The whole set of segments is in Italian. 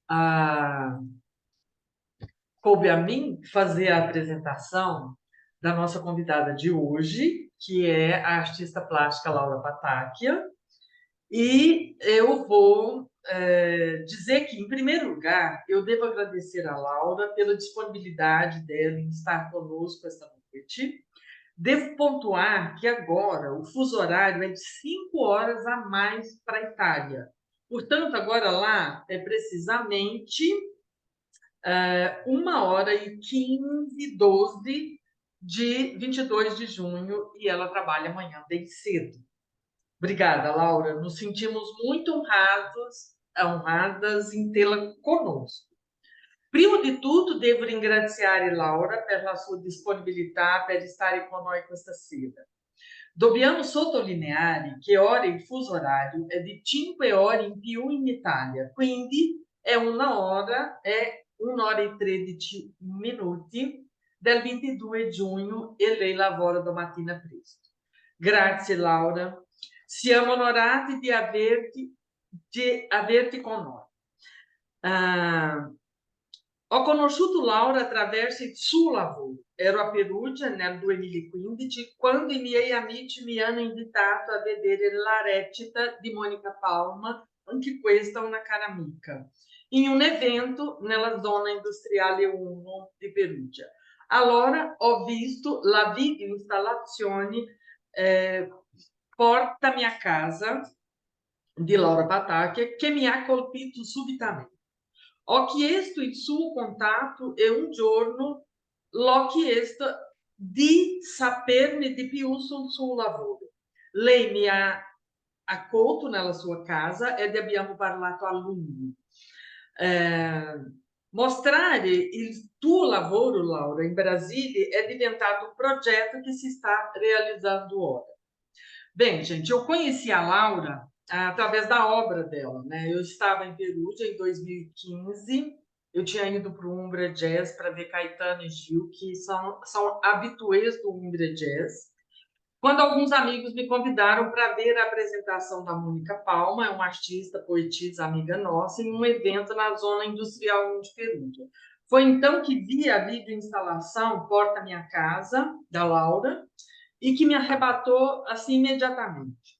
a, coube a mim fazer a apresentação da nossa convidada de hoje, que é a artista plástica Laura Patacchia, e eu vou dizer que, em primeiro lugar, eu devo agradecer a Laura pela disponibilidade dela em estar conosco esta noite. Devo pontuar que agora o fuso horário é de 5 horas a mais para a Itália. Portanto, agora lá é precisamente 1h15, 12 de 22 de junho, e ela trabalha amanhã bem cedo. Obrigada, Laura. Nos sentimos muito honradas em tê-la conosco. Prima di tutto, devo ringraziare Laura per la sua disponibilità per stare con noi questa sera. Dobbiamo sottolineare che ora il fuso orario è di 5 ore in più in Italia, quindi è 1 ora e 13 minuti del 22 giugno e lei lavora domattina presto. Grazie Laura, siamo onorati di averti con noi. Ho conosciuto Laura attraverso il suo lavoro. Ero a Perugia nel 2015 quando i miei amici mi hanno invitato a vedere la recita di Monica Palma, anche questa una cara amica, in un evento nella zona industriale 1 di Perugia. Allora ho visto la video installazione Portami a casa di Laura Patacchia che mi ha colpito subitamente. Ho chiesto il suo contatto e un giorno l'ho chiesto di saperne di più sul suo lavoro. Lei mi ha accolto nella sua casa ed abbiamo parlato a lungo. Mostrare il tuo lavoro, Laura, in Brasile è diventato un progetto che si sta realizzando ora. Bem, gente, eu conheci a Laura através da obra dela, né? Eu estava em Perugia em 2015, eu tinha ido para o Umbria Jazz para ver Caetano e Gil, que são habituês do Umbria Jazz, quando alguns amigos me convidaram para ver a apresentação da Mônica Palma, é uma artista, poetisa, amiga nossa, em um evento na Zona Industrial 1 de Perugia. Foi então que vi a videoinstalação Porta Minha Casa, da Laura, e que me arrebatou assim imediatamente.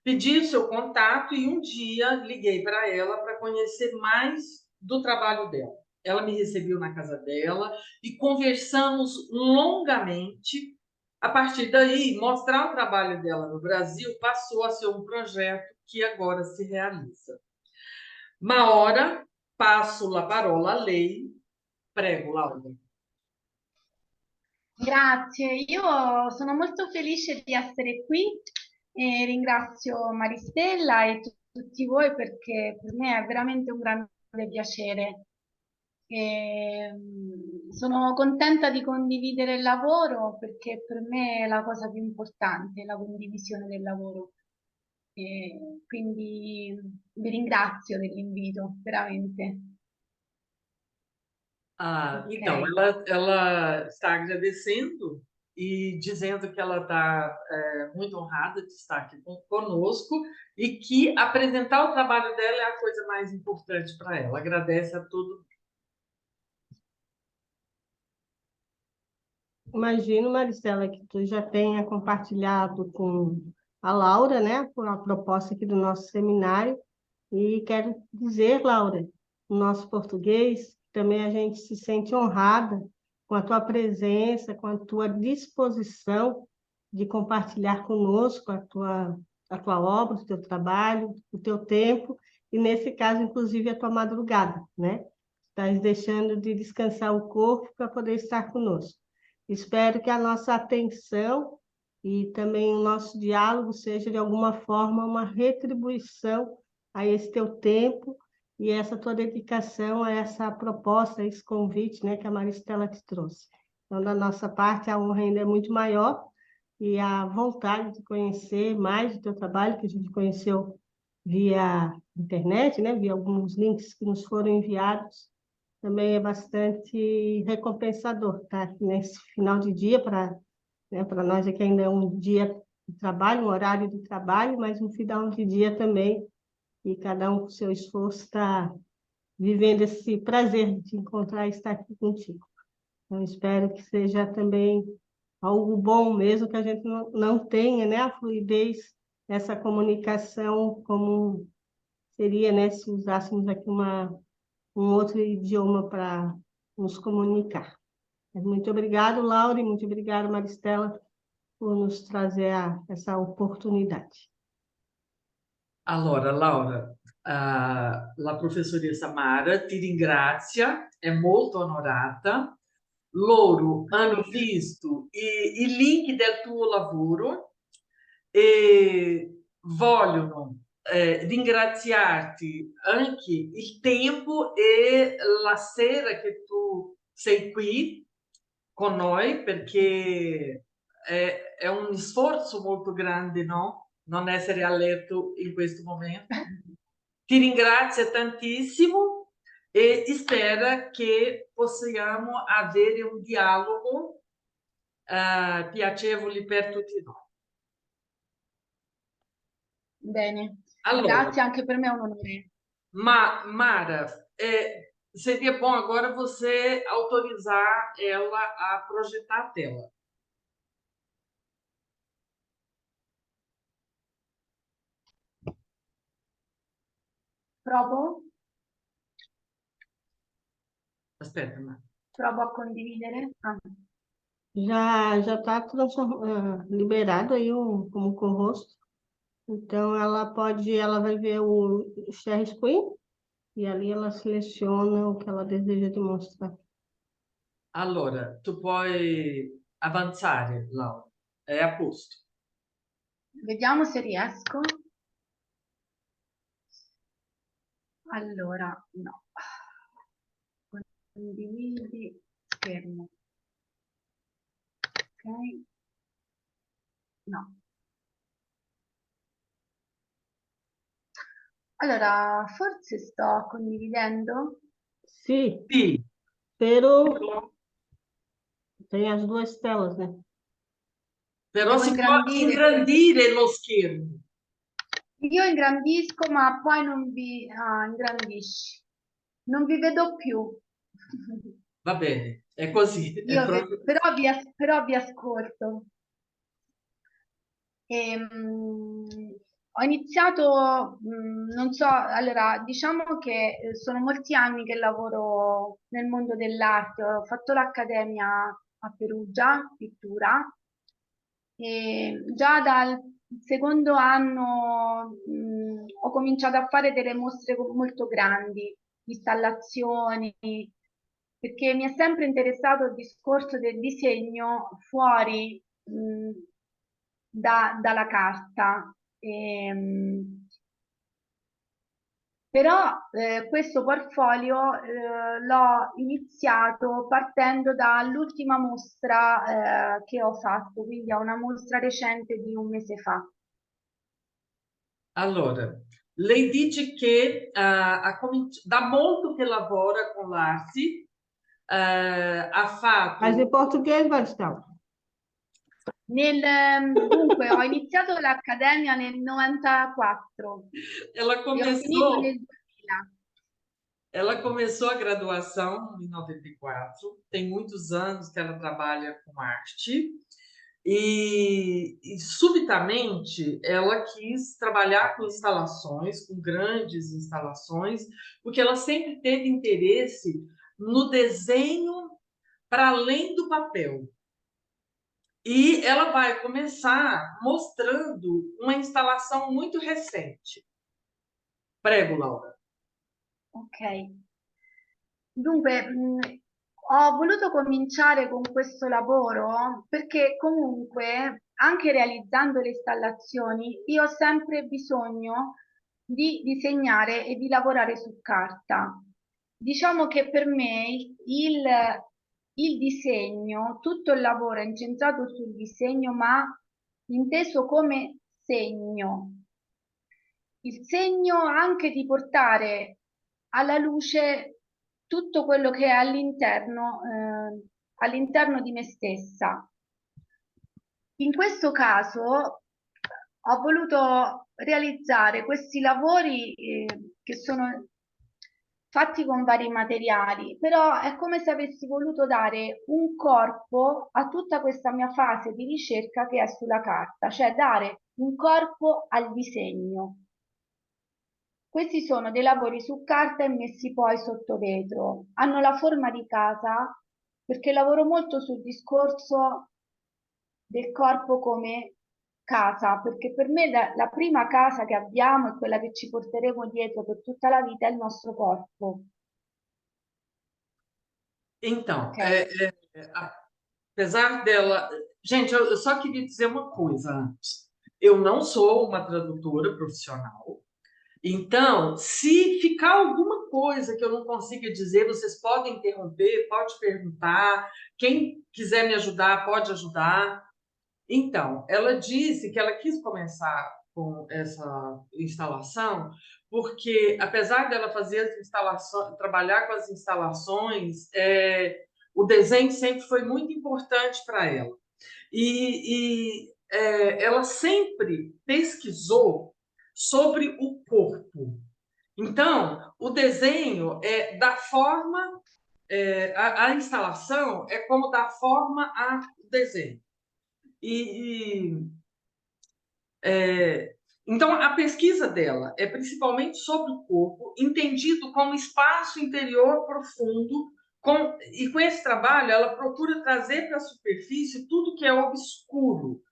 Pedi o seu contato e um dia liguei para ela para conhecer mais do trabalho dela. Ela me recebeu na casa dela e conversamos longamente. A partir daí, mostrar o trabalho dela no Brasil passou a ser um projeto que agora se realiza. Ma ora passo la parola a lei. Prego, Laura. Grazie, io sono molto felice di essere qui e ringrazio Maristella e tutti voi perché per me è veramente un grande piacere. Sono contenta di condividere il lavoro perché per me è la cosa più importante, la condivisione del lavoro. Quindi vi ringrazio dell'invito, veramente. Então, ela está agradecendo e dizendo que ela está muito honrada de estar aqui conosco e que apresentar o trabalho dela é a coisa mais importante para ela. Agradece a todo. Imagino, Maristela, que tu já tenha compartilhado com a Laura, né, por a proposta aqui do nosso seminário. E quero dizer, Laura, no nosso português, também a gente se sente honrada com a tua presença, com a tua disposição de compartilhar conosco a tua obra, o teu trabalho, o teu tempo, e nesse caso, inclusive, a tua madrugada, né? Estás deixando de descansar o corpo para poder estar conosco. Espero que a nossa atenção e também o nosso diálogo seja, de alguma forma, uma retribuição a esse teu tempo e essa tua dedicação a essa proposta, a esse convite, né, que a Maristela te trouxe. Então, da nossa parte, a honra ainda é muito maior e a vontade de conhecer mais do teu trabalho, que a gente conheceu via internet, né, via alguns links que nos foram enviados, também é bastante recompensador, tá? Nesse final de dia, para nós aqui ainda é um dia de trabalho, um horário de trabalho, mas um final de dia também, e cada um com seu esforço está vivendo esse prazer de encontrar e estar aqui contigo. Então, espero que seja também algo bom, mesmo que a gente não tenha, né, a fluidez, essa comunicação como seria, né, se usássemos aqui um outro idioma para nos comunicar. Muito obrigado, Laura, e muito obrigado, Maristela, por nos trazer essa oportunidade. Allora, Laura, la professoressa Mara ti ringrazia, è molto onorata. Loro hanno visto i link del tuo lavoro e vogliono ringraziarti anche il tempo e la sera che tu sei qui con noi, perché è un sforzo molto grande, no? Non essere a letto in questo momento. Ti ringrazio tantissimo e spero che possiamo avere un dialogo piacevole per tutti noi. Bene, Allora, grazie, anche per me è un onore. Mara, seria bom agora você autorizar ela a projetar a tela. Provo? Aspetta, Mara. Provo a condividere. Ah. Já está liberado aí como co-host. Então, ela vai ver o share screen e ali ela seleciona o que ela deseja demonstrar. Allora, tu puoi avanzare, Laura. È a posto. Vediamo se riesco. Allora, no. Condividi schermo. Ok. No. Allora, forse sto condividendo. Sì, Sì, però tem as duas telas, né? però Devo si può ingrandire. ingrandire lo schermo. Io ingrandisco, ma poi non vi ingrandisci. Non vi vedo più. Va bene, è così. È Io proprio... però vi ascolto. Ho iniziato, non so, allora diciamo che sono molti anni che lavoro nel mondo dell'arte, ho fatto l'accademia a Perugia, pittura, e già dal secondo anno ho cominciato a fare delle mostre molto grandi, installazioni, perché mi è sempre interessato il discorso del disegno fuori dalla carta. Però questo portfolio l'ho iniziato partendo dall'ultima mostra che ho fatto, quindi è una mostra recente di un mese fa. Allora, lei dice che da molto che lavora con l'Arsi, ha fatto... Mas em português, Maristela? Dunque, ho iniziato l'accademia nel 94 Ela e ho começou, finito nel 2000. ela começou a graduação em 94, tem muitos anos que ela trabalha com arte, e subitamente ela quis trabalhar com instalações, com grandes instalações, porque ela sempre teve interesse no desenho para além do papel. E ela vai começar mostrando uma instalação muito recente. Prego, Laura. Ok. Dunque, ho voluto cominciare con questo lavoro perché comunque, anche realizzando le installazioni, io ho sempre bisogno di disegnare e di lavorare su carta. Diciamo che per me il disegno, tutto il lavoro è incentrato sul disegno, ma inteso come segno. Il segno anche di portare alla luce tutto quello che è all'interno di me stessa. In questo caso ho voluto realizzare questi lavori che sono fatti con vari materiali, però è come se avessi voluto dare un corpo a tutta questa mia fase di ricerca che è sulla carta, cioè dare un corpo al disegno. Questi sono dei lavori su carta e messi poi sotto vetro. Hanno la forma di casa perché lavoro molto sul discorso del corpo come casa, perché per me la prima casa che abbiamo e quella che ci porteremo dietro per tutta la vita è il nostro corpo. Então, Ok? apesar dela. Gente, eu só queria dizer uma coisa antes. Eu não sou uma tradutora profissional. Então, se ficar alguma coisa que eu não consiga dizer, vocês podem interromper, pode perguntar. Quem quiser me ajudar, pode ajudar. Então, ela disse que ela quis começar com essa instalação, porque apesar dela fazer as instalações, trabalhar com as instalações, o desenho sempre foi muito importante para ela. Ela sempre pesquisou sobre o corpo. Então, o desenho é da forma, a instalação é como dá forma ao desenho. Então, a pesquisa dela é principalmente sobre o corpo, entendido como espaço interior profundo, e com esse trabalho ela procura trazer para a superfície tudo que é obscuro,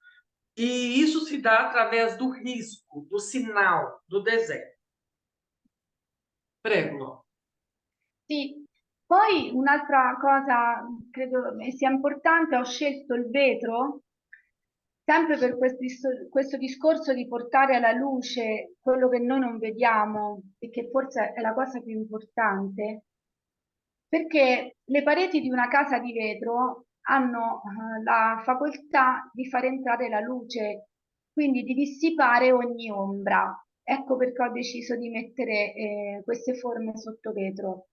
e isso se dá através do risco, do sinal, do desenho. Prego. Sì, poi un'altra cosa credo sia importante, ho scelto il vetro sempre per questo discorso di portare alla luce quello che noi non vediamo e che forse è la cosa più importante, perché le pareti di una casa di vetro hanno la facoltà di far entrare la luce, quindi di dissipare ogni ombra. Ecco perché ho deciso di mettere queste forme sotto vetro.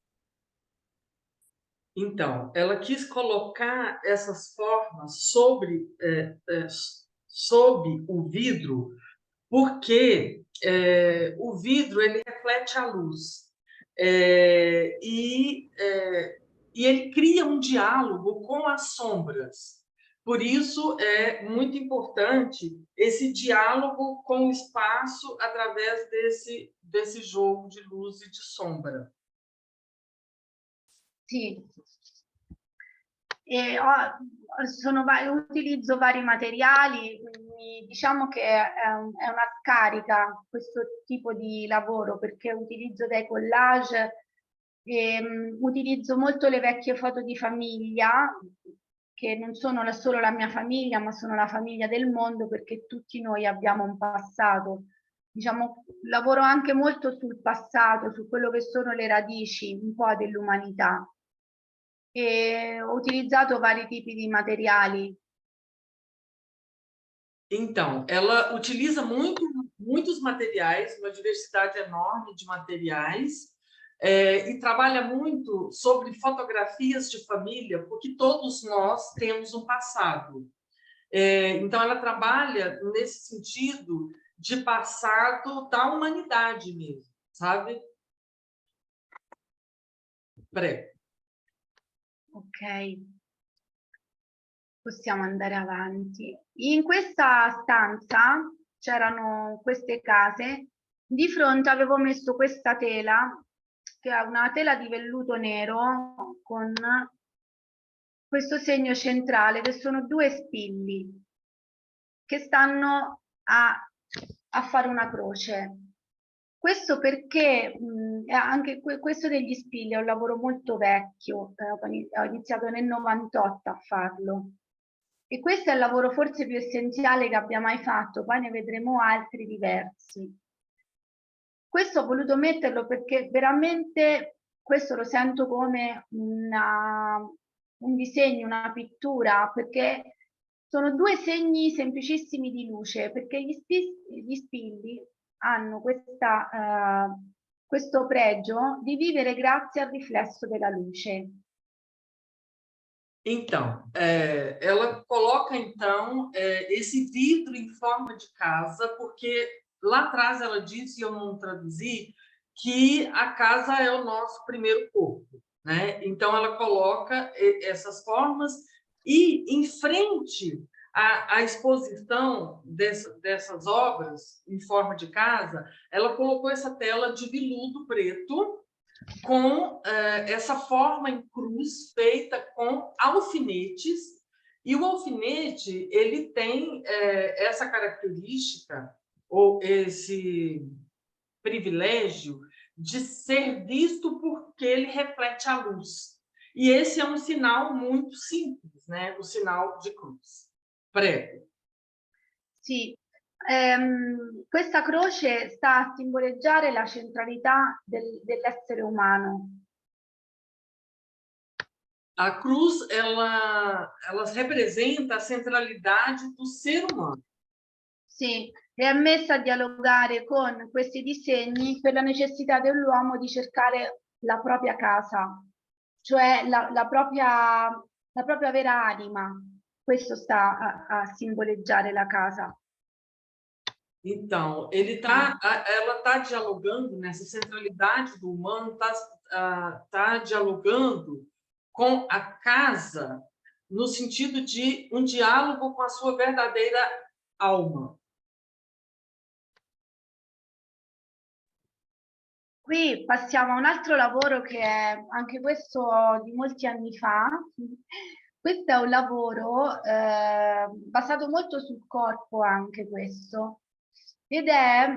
Então, ela quis colocar essas formas sob o vidro, porque o vidro ele reflete a luz e ele cria um diálogo com as sombras. Por isso é muito importante esse diálogo com o espaço através desse jogo de luz e de sombra. Sì, utilizzo vari materiali, quindi diciamo che è una scarica questo tipo di lavoro perché utilizzo dei collage, utilizzo molto le vecchie foto di famiglia che non sono solo la mia famiglia ma sono la famiglia del mondo perché tutti noi abbiamo un passato. Diciamo, lavoro anche molto sul passato, su quello che sono le radici un po' dell'umanità. E ho utilizzato vari tipi di materiali. Então, ela utiliza muitos materiais, uma diversidade enorme de materiais, e trabalha muito sobre fotografias de família, porque todos nós temos um passado. Então, ela trabalha nesse sentido de passado da humanidade mesmo, sabe? Prego. Ok, possiamo andare avanti. In questa stanza c'erano queste case, di fronte avevo messo questa tela, che è una tela di velluto nero con questo segno centrale, che sono due spilli che stanno a fare una croce. Questo perché anche questo degli spilli è un lavoro molto vecchio, ho iniziato nel 98 a farlo. E questo è il lavoro forse più essenziale che abbia mai fatto, poi ne vedremo altri diversi. Questo ho voluto metterlo perché veramente questo lo sento come un disegno, una pittura, perché sono due segni semplicissimi di luce, perché gli spilli hanno questo pregio di vivere grazie al riflesso della luce. Então, ela coloca então esse vidro em forma de casa, porque lá atrás ela disse, e eu não traduzi, que a casa é o nosso primeiro corpo, né? Então, ela coloca essas formas e, em frente à exposição dessas obras em forma de casa, ela colocou essa tela de veludo preto com essa forma em cruz feita com alfinetes, e o alfinete ele tem essa característica, ou esse privilégio de ser visto porque ele reflete a luz. E esse é um sinal muito simples, né? O sinal de cruz. Prego. Sì, questa croce sta a simboleggiare la centralità dell'essere umano. A cruz, ela representa a centralidade do ser humano. Sì, è ammessa a dialogare con questi disegni per la necessità dell'uomo di cercare la propria casa, cioè la propria vera anima. Questo sta a simboleggiare la casa. Então, ela está dialogando nessa centralidade do humano, tá dialogando com a casa no sentido de um diálogo com a sua verdadeira alma. Qui passiamo a un altro lavoro che è anche questo di molti anni fa. Questo è un lavoro basato molto sul corpo, anche questo, ed è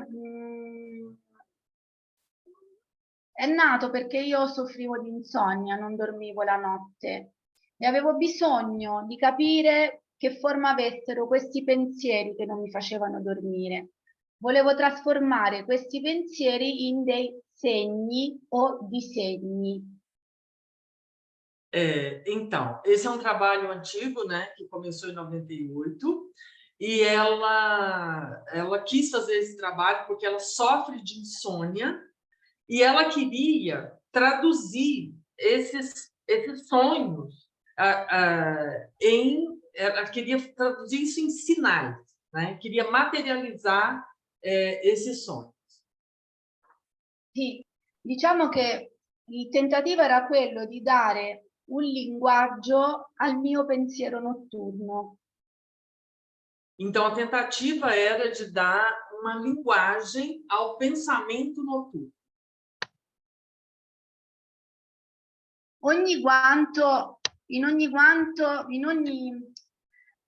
nato perché io soffrivo di insonnia, non dormivo la notte e avevo bisogno di capire che forma avessero questi pensieri che non mi facevano dormire. Volevo trasformare questi pensieri in dei segni o disegni. Então, esse é um trabalho antigo, né, que começou em 98, e ela quis fazer esse trabalho porque ela sofre de insônia e ela queria traduzir esses sonhos ela queria traduzir isso em sinais, né? Queria materializar esses sonhos. Sì, diciamo che il tentativo era quello di dare un linguaggio al mio pensiero notturno. Então, a tentativa era de dar uma linguagem ao pensamento noturno.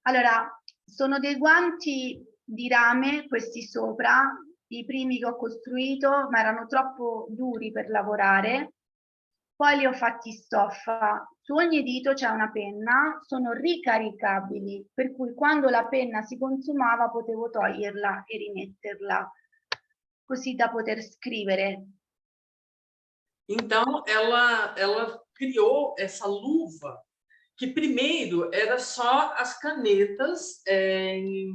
Allora, sono dei guanti di rame, questi sopra, i primi che ho costruito, ma erano troppo duri per lavorare. Poi li ho fatti stoffa. Su ogni dito c'è una penna, sono ricaricabili, per cui quando la penna si consumava potevo toglierla e rimetterla, così da poter scrivere. Então, ela criou essa luva, que primeiro era só as canetas em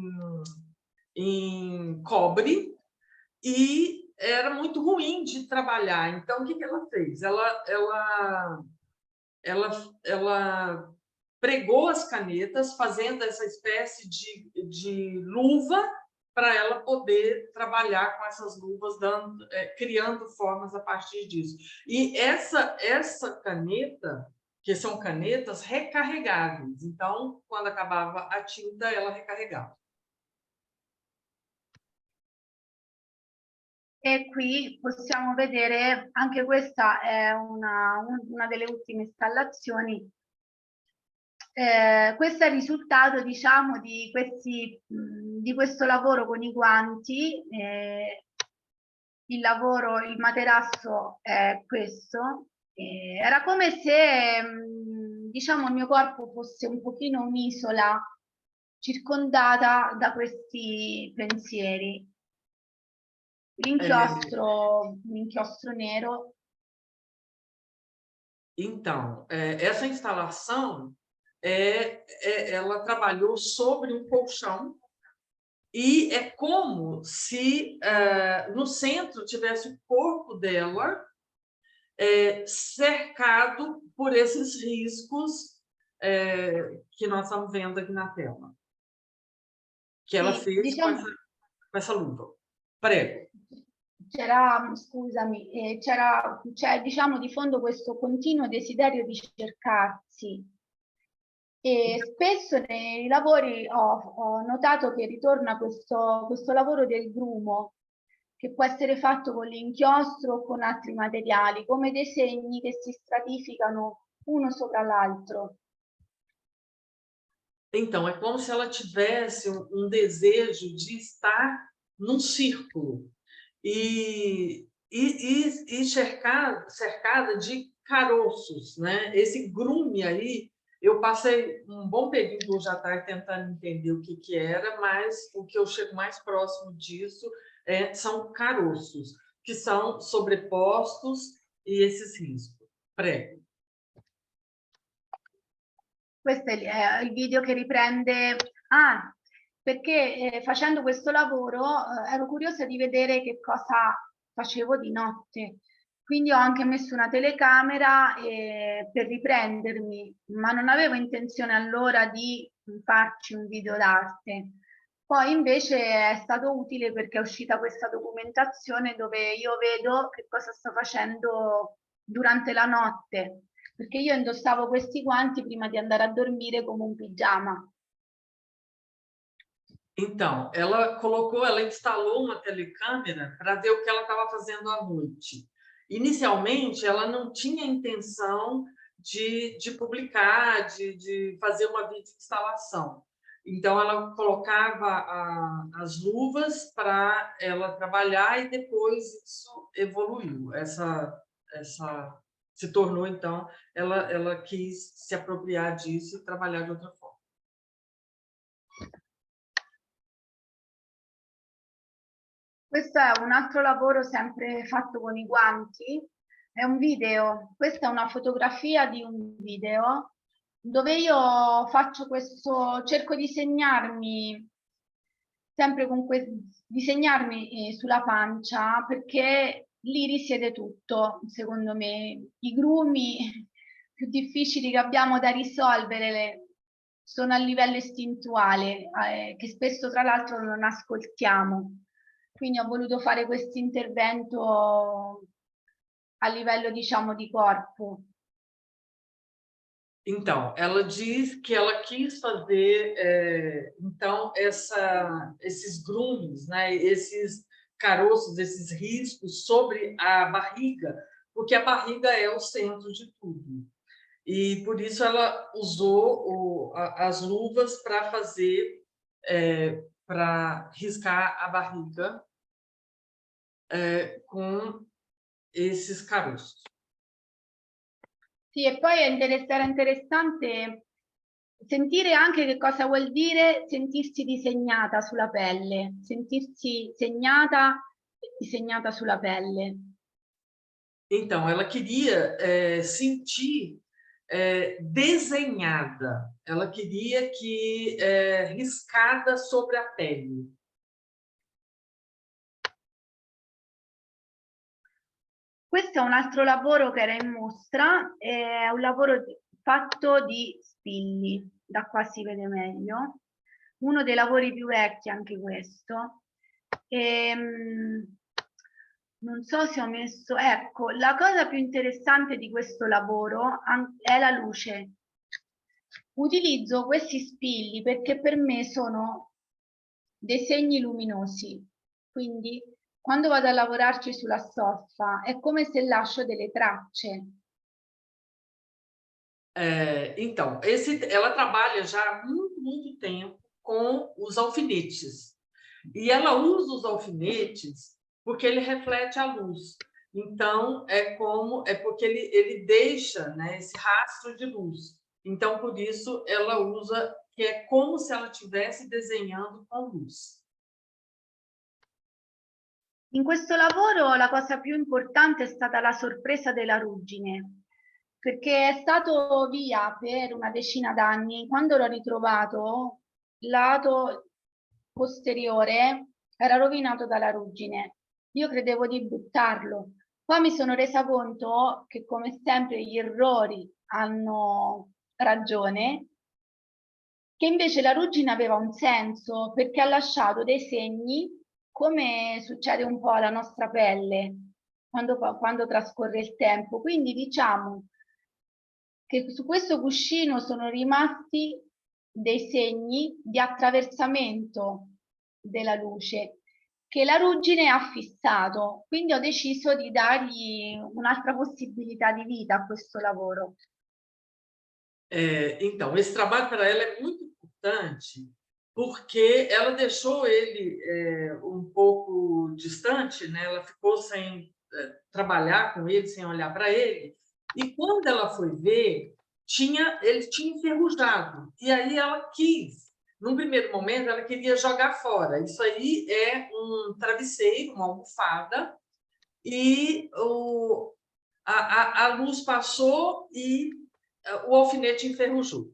cobre, e era muito ruim de trabalhar. Então, o que ela fez? Ela pregou as canetas, fazendo essa espécie de luva para ela poder trabalhar com essas luvas, criando formas a partir disso. E essa caneta, que são canetas recarregáveis, então, quando acabava a tinta, ela recarregava. E qui possiamo vedere, anche questa è una delle ultime installazioni. Questo è il risultato, diciamo, di questo lavoro con i guanti. Il materasso è questo. Era come se, diciamo, il mio corpo fosse un pochino un'isola circondata da questi pensieri. L'inchiostro nero. Então, essa instalação, ela trabalhou sobre um colchão, e é como se no centro tivesse o corpo dela cercado por esses riscos que nós estamos vendo aqui na tela, que ela fez, diciamo, com essa luva. Prego. c'è diciamo di fondo questo continuo desiderio di cercarsi. E spesso nei lavori ho notato che ritorna questo lavoro del grumo, che può essere fatto con l'inchiostro o con altri materiali, come dei segni che si stratificano uno sopra l'altro. Então, é como se ela tivesse um desejo de estar num círculo e cercada de caroços, né? Esse grume aí, eu passei um bom período hoje à tarde tentando entender o que era, mas o que eu chego mais próximo disso são caroços, que são sobrepostos e esses riscos. Prego. Questo è il video che riprende... perché facendo questo lavoro ero curiosa di vedere che cosa facevo di notte. Quindi ho anche messo una telecamera per riprendermi, ma non avevo intenzione allora di farci un video d'arte. Poi invece è stato utile perché è uscita questa documentazione dove io vedo che cosa sto facendo durante la notte, perché io indossavo questi guanti prima di andare a dormire come un pigiama. Então, ela instalou uma telecâmera para ver o que ela estava fazendo à noite. Inicialmente, ela não tinha intenção de publicar, de fazer uma videoinstalação. Então, ela colocava as luvas para ela trabalhar e depois isso evoluiu. Se tornou, então, ela quis se apropriar disso e trabalhar de outra forma. Questo è un altro lavoro sempre fatto con i guanti, è un video, questa è una fotografia di un video dove io faccio questo, cerco di segnarmi sempre con disegnarmi sulla pancia perché lì risiede tutto, secondo me. I grumi più difficili che abbiamo da risolvere sono a livello istintuale, che spesso tra l'altro non ascoltiamo. Quindi ho voluto fare questo intervento a livello, diciamo, di corpo. Então, ela diz que ela quis fazer, então, esses groomes, né, esses caroços, esses riscos sobre a barriga, porque a barriga é o centro de tudo. E por isso ela usou as luvas para fazer, para riscar a barriga com esses caroços. Sì, e poi era interessante sentire anche che cosa vuol dire sentirsi disegnata sulla pelle, sentirsi segnata e disegnata sulla pelle. Então, ela queria sentir desenhada, ela queria que riscada sobre a pele. Questo è un altro lavoro che era in mostra, è un lavoro fatto di spilli, da qua si vede meglio, uno dei lavori più vecchi anche questo. Non so se ho messo, ecco, la cosa più interessante di questo lavoro è la luce. Utilizzo questi spilli perché per me sono dei segni luminosi, quindi quando vado a lavorarci sulla stoffa è come se lascio delle tracce. Então, ela trabalha já há muito tempo com os alfinetes. E ela usa os alfinetes porque ele reflete a luz. Então, porque ele deixa, né, esse rastro de luz. Então, por isso, ela usa, que é como se ela estivesse desenhando com luz. In questo lavoro la cosa più importante è stata la sorpresa della ruggine, perché è stato via per una decina d'anni. Quando l'ho ritrovato, il lato posteriore era rovinato dalla ruggine. Io credevo di buttarlo. Poi mi sono resa conto che, come sempre, gli errori hanno ragione, che invece la ruggine aveva un senso perché ha lasciato dei segni come succede un po' alla nostra pelle quando trascorre il tempo. Quindi diciamo che su questo cuscino sono rimasti dei segni di attraversamento della luce che la ruggine ha fissato, quindi ho deciso di dargli un'altra possibilità di vita a questo lavoro. Então, esse trabalho para ela é muito importante, porque ela deixou ele um pouco distante, né? Ela ficou sem trabalhar com ele, sem olhar para ele, e quando ela foi ver, ele tinha enferrujado, e aí ela quis, num primeiro momento, ela queria jogar fora. Isso aí é um travesseiro, uma almofada, e a luz passou e o alfinete enferrujou.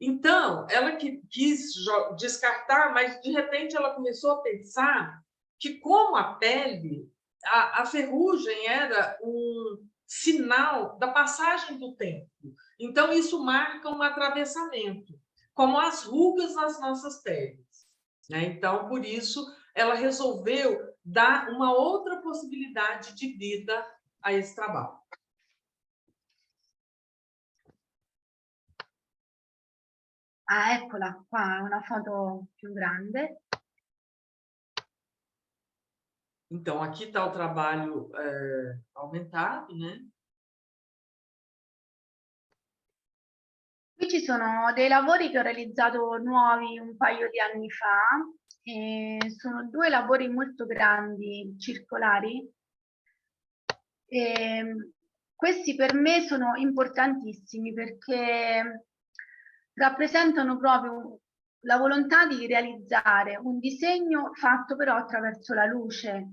Então, ela quis descartar, mas de repente ela começou a pensar que, como a pele, a ferrugem era um sinal da passagem do tempo. Então, isso marca um atravessamento, como as rugas nas nossas peles, né? Então, por isso, ela resolveu dar uma outra possibilidade de vida a esse trabalho. Ah, eccola qua, una foto più grande. Então, aqui está o trabalho aumentado, né? Qui ci sono dei lavori che ho realizzato nuovi un paio di anni fa, sono 2 lavori molto grandi, circolari. Questi per me sono importantissimi perché rappresentano proprio la volontà di realizzare un disegno fatto però attraverso la luce.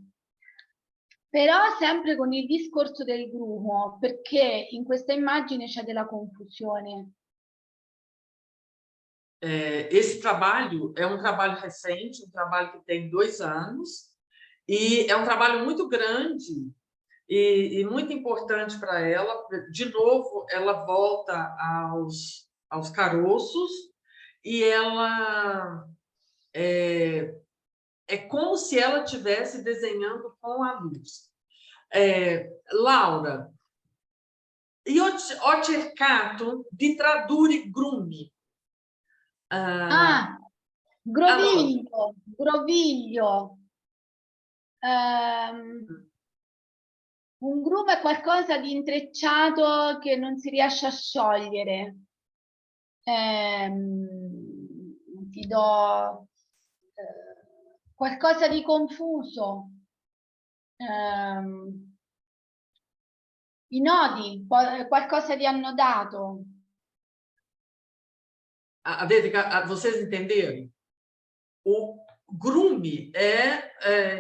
Però sempre con il discorso del grumo, perché in questa immagine c'è della confusione. Esse trabalho é um trabalho recente, um trabalho que tem 2 anos, e é um trabalho muito grande e muito importante para ela. De novo, ela volta aos caroços e ela é como se ela estivesse desenhando com a luz. Laura, io ho cercato di tradurre grumi. Groviglio, groviglio. Un grumo è qualcosa di intrecciato che non si riesce a sciogliere. Ti do qualcosa di confuso. I nodi, qualcosa di annodato. Vocês entenderam? O grume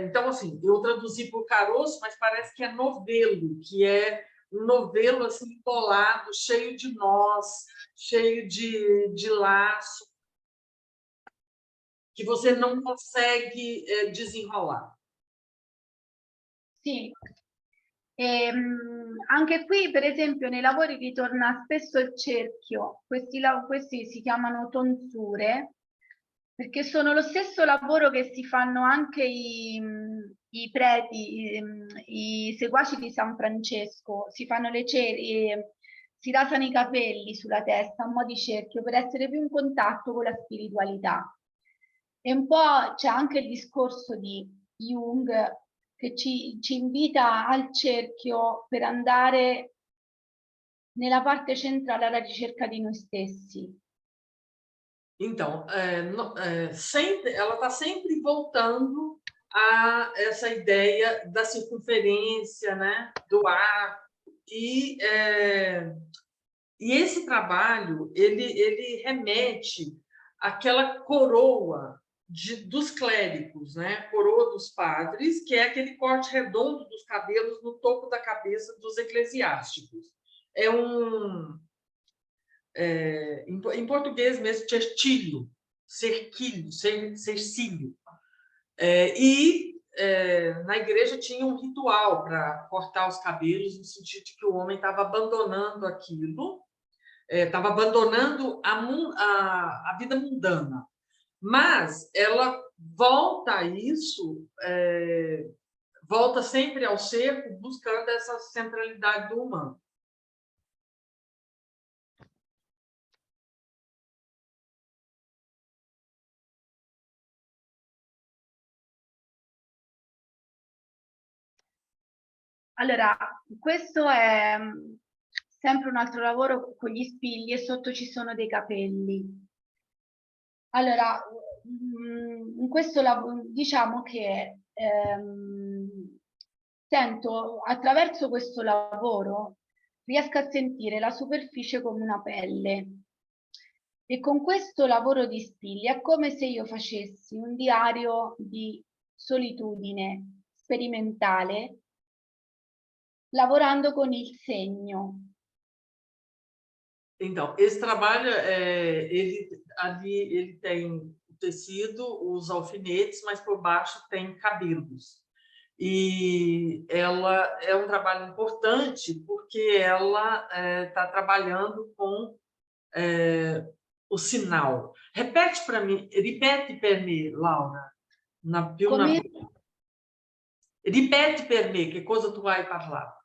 então, assim, eu traduzi por caroço, mas parece que é novelo, que é um novelo assim, embolado, cheio de nós, cheio de laço, que você não consegue desenrolar. Sì. Anche qui, per esempio, nei lavori ritorna spesso il cerchio. Questi si chiamano tonsure, perché sono lo stesso lavoro che si fanno anche i preti, i seguaci di San Francesco. Si fanno si rasano i capelli sulla testa a mo' di cerchio per essere più in contatto con la spiritualità. E un po' c'è anche il discorso di Jung, che ci invita al cerchio per andare nella parte centrale alla ricerca di noi stessi. Então, ela está sempre voltando a essa ideia da circunferência, né, do arco, e esse trabalho ele remete àquela coroa dos clérigos, né? Coroa dos padres, que é aquele corte redondo dos cabelos no topo da cabeça dos eclesiásticos. Em português mesmo, cercílio, cercílio. Na igreja tinha um ritual para cortar os cabelos, no sentido de que o homem estava abandonando aquilo, estava abandonando a vida mundana. Mas ela volta a isso, volta sempre ao cerco, buscando essa centralidade do humano. Allora, questo è sempre un altro lavoro con gli spigli e sotto ci sono dei capelli. Allora, in questo lavoro diciamo che sento, attraverso questo lavoro, riesco a sentire la superficie come una pelle. E con questo lavoro di spigli è come se io facessi un diario di solitudine sperimentale, lavorando con il segno. Então, esse trabalho, ele tem o tecido, os alfinetes, mas por baixo tem cabelos. E ela é um trabalho importante porque ela está trabalhando com o sinal. Repete per me, Laura, più Come? Ripeti per me che cosa tu hai parlato.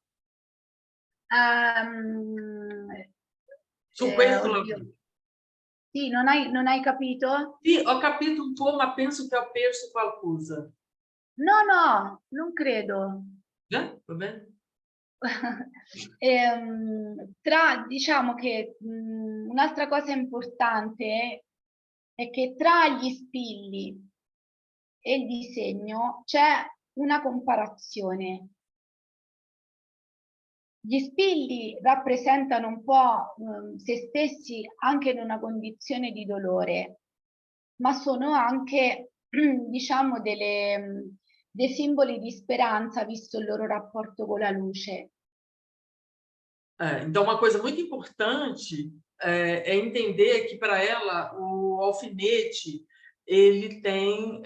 Su questo lavoro. Sì, non hai capito? Sì, ho capito un po', ma penso che ho perso qualcosa. No, non credo. Va bene? Diciamo che un'altra cosa importante è che tra gli spilli e il disegno c'è una comparazione. Gli spilli rappresentano un po' se stessi anche in una condizione di dolore, ma sono anche, diciamo, dei simboli di speranza, visto il loro rapporto con la luce. Então, uma coisa muito importante é entender que, para ela, o alfinete ele tem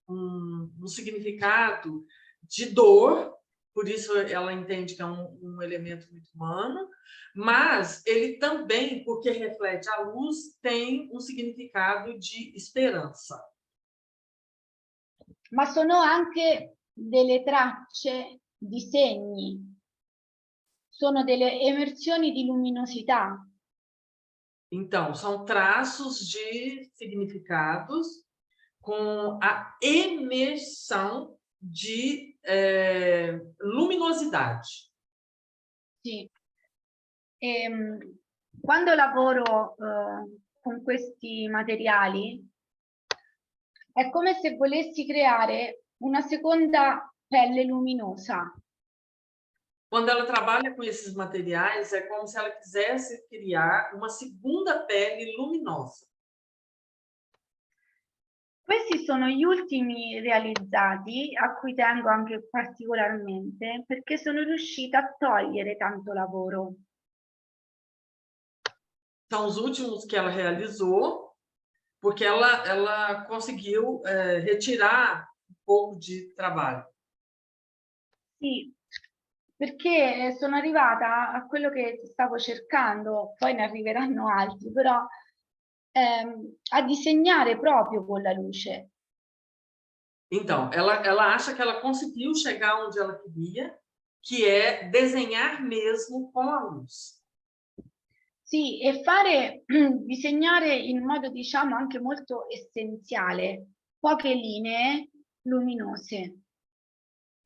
um significado de dor, por isso ela entende que é um elemento muito humano, mas ele também, porque reflete a luz, tem um significado de esperança. Ma sono anche delle tracce di segni, sono delle emersioni di luminosità. Então, são traços de significados com a emersão de luminosidade. Sì. Quando lavoro con questi materiali, è come se volessi creare una seconda pelle luminosa. Quando ela trabalha com esses materiais, é como se ela quisesse criar uma segunda pele luminosa. Questi sono gli ultimi realizzati, a cui tengo anche particolarmente, perché sono riuscita a togliere tanto lavoro. São os últimos que ela realizou, porque ela conseguiu retirar um pouco de trabalho. Sì, perché sono arrivata a quello che stavo cercando, poi ne arriveranno altri, però a disegnare proprio con la luce. Então, ela acha que ela conseguiu chegar onde ela queria, que é desenhar mesmo com a luz. Sì, e disegnare in modo, diciamo, anche molto essenziale, poche linee luminose.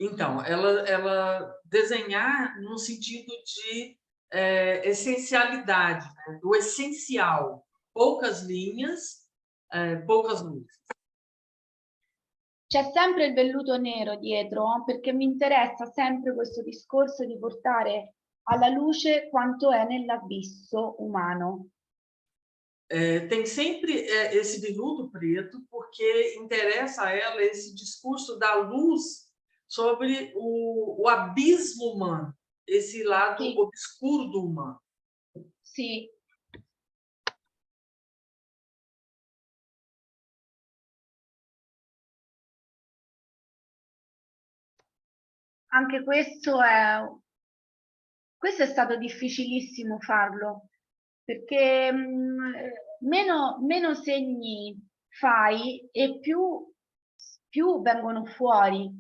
Então, ela desenhar no sentido de essencialidade, né? Do essencial, poucas linhas, poucas luzes. C'è sempre il velluto nero dietro, perché mi interessa sempre questo discorso di portare alla luce quanto è nell'abisso umano. Tem sempre esse veludo preto, porque interessa a ela esse discurso da luz sobre o abismo humano, esse lado Sì. obscuro do humano. Sì. Anche questo è stato difficilissimo farlo, perché meno segni fai e più vengono fuori.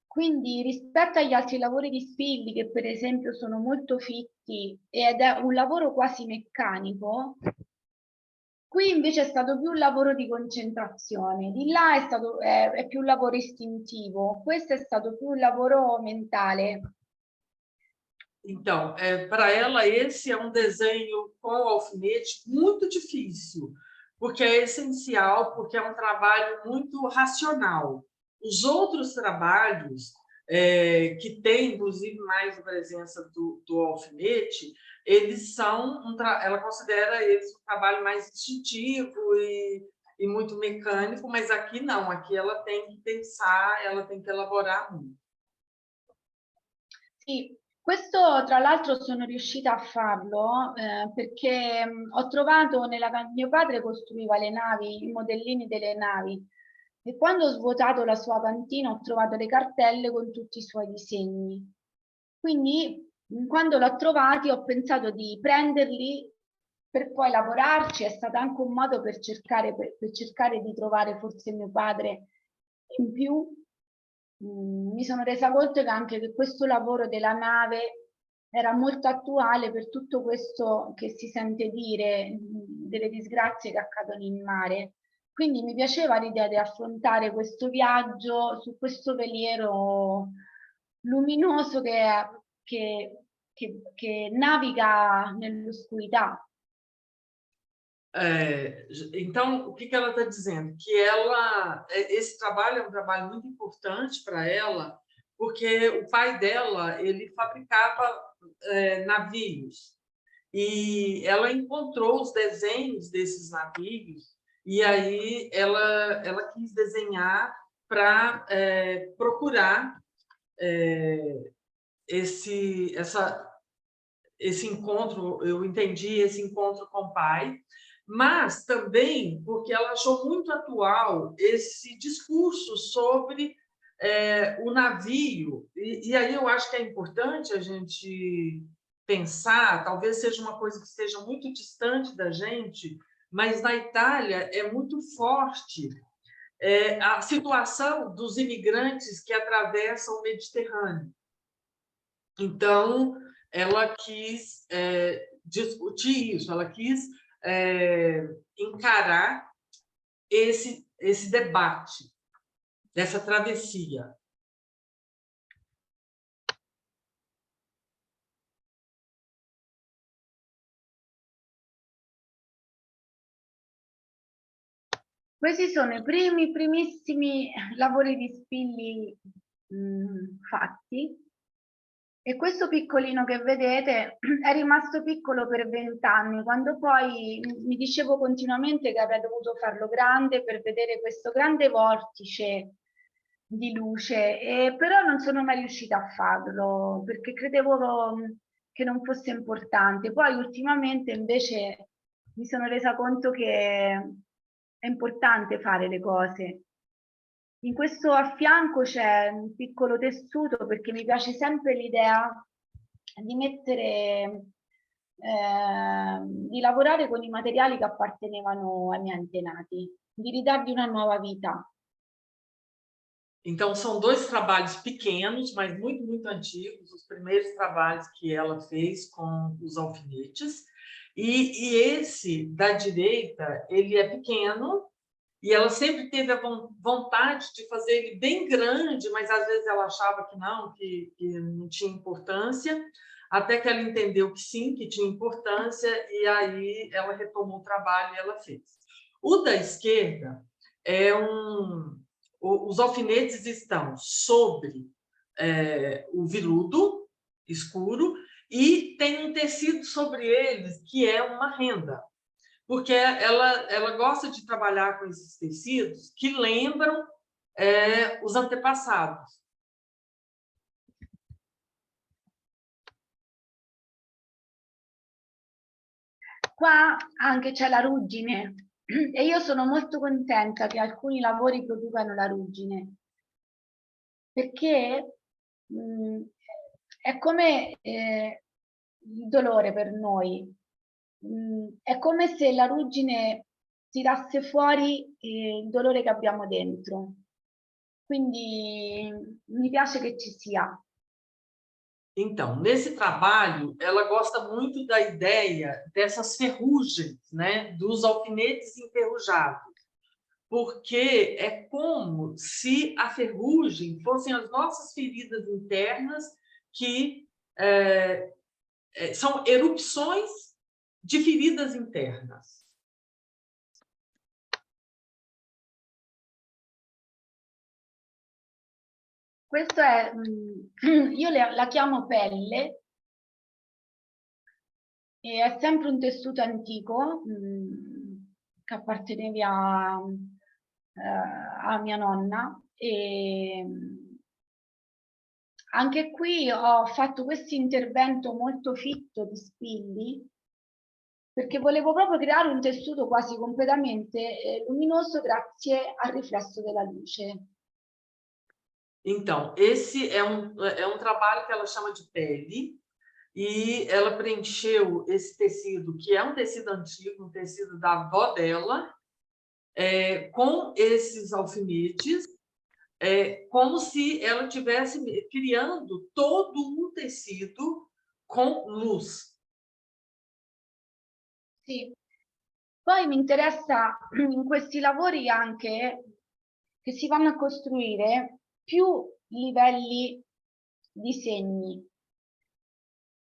Quindi rispetto agli altri lavori di Spilli, che per esempio sono molto fitti ed è un lavoro quasi meccanico, qui invece è stato più un lavoro di concentrazione, di là è più un lavoro istintivo, questo è stato più un lavoro mentale. Então, para ela, esse é um desenho com alfinete muito difícil, porque é essencial, porque é um trabalho muito racional. Os outros trabalhos, que têm, inclusive, mais a presença do alfinete, eles são, ela considera eles um trabalho mais instintivo e muito mecânico, mas aqui não, aqui ela tem que pensar, ela tem que elaborar muito. Sì, questo tra l'altro sono riuscita a farlo perché ho trovato mio padre costruiva le navi, i modellini delle navi e quando ho svuotato la sua cantina ho trovato le cartelle con tutti i suoi disegni. Quindi quando l'ho trovati ho pensato di prenderli per poi lavorarci, è stato anche un modo per cercare di trovare forse mio padre in più. Mi sono resa conto che anche questo lavoro della nave era molto attuale per tutto questo che si sente dire delle disgrazie che accadono in mare. Quindi mi piaceva l'idea di affrontare questo viaggio su questo veliero luminoso che naviga nell'oscurità. Então, o que ela está dizendo? Que esse trabalho é um trabalho muito importante para ela, porque o pai dela, ele fabricava navios, e ela encontrou os desenhos desses navios, e aí ela quis desenhar para procurar esse encontro, eu entendi esse encontro com o pai, mas também porque ela achou muito atual esse discurso sobre o navio, e aí eu acho que é importante a gente pensar, talvez seja uma coisa que esteja muito distante da gente, mas na Itália é muito forte a situação dos imigrantes que atravessam o Mediterrâneo. Então, ela quis discutir isso, ela quis encarar esse debate, dessa travessia. Questi sono i primissimi lavori di Spilli fatti. E questo piccolino che vedete è rimasto piccolo per 20 anni, quando poi mi dicevo continuamente che avrei dovuto farlo grande per vedere questo grande vortice di luce, però non sono mai riuscita a farlo perché credevo che non fosse importante. Poi ultimamente invece mi sono resa conto che è importante fare le cose. In questo a fianco c'è un piccolo tessuto perché mi piace sempre l'idea di mettere, di lavorare con i materiali che appartenevano ai miei antenati, di ridargli una nuova vita. Então, são dois trabalhos pequenos, mas muito, muito antigos, os primeiros trabalhos que ela fez com os alfinetes. E esse da direita, ele é pequeno, e ela sempre teve a vontade de fazer ele bem grande, mas às vezes ela achava que não tinha importância, até que ela entendeu que sim, que tinha importância, e aí ela retomou o trabalho e ela fez. O da esquerda é os alfinetes estão sobre o veludo escuro e tem um tecido sobre eles que é uma renda, porque ela gosta de trabalhar com esses tecidos que lembram os antepassados. Qua anche c'è la ruggine e io sono molto contenta che alcuni lavori producano la ruggine, perché è come il dolore per noi. È come se la ruggine tirasse fuori il dolore che abbiamo dentro. Quindi mi piace che ci sia. Então, nesse trabalho, ela gosta muito da ideia dessas ferrugens, né, dos alfinetes enferrujados, porque é como se a ferrugem fossem as nossas feridas internas que são erupções de feridas internas. Questo è, io la chiamo pelle, e è sempre un tessuto antico che apparteneva a mia nonna, e anche qui ho fatto questo intervento molto fitto di spilli, perché volevo proprio creare un tessuto quasi completamente luminoso grazie al riflesso della luce. Então, esse é um trabalho que ela chama de pele, e ela preencheu esse tecido, que é um tecido antigo, um tecido da avó dela, com esses alfinetes, como se ela estivesse criando todo um tecido com luz. Sì. Poi mi interessa in questi lavori anche che si vanno a costruire più livelli di segni,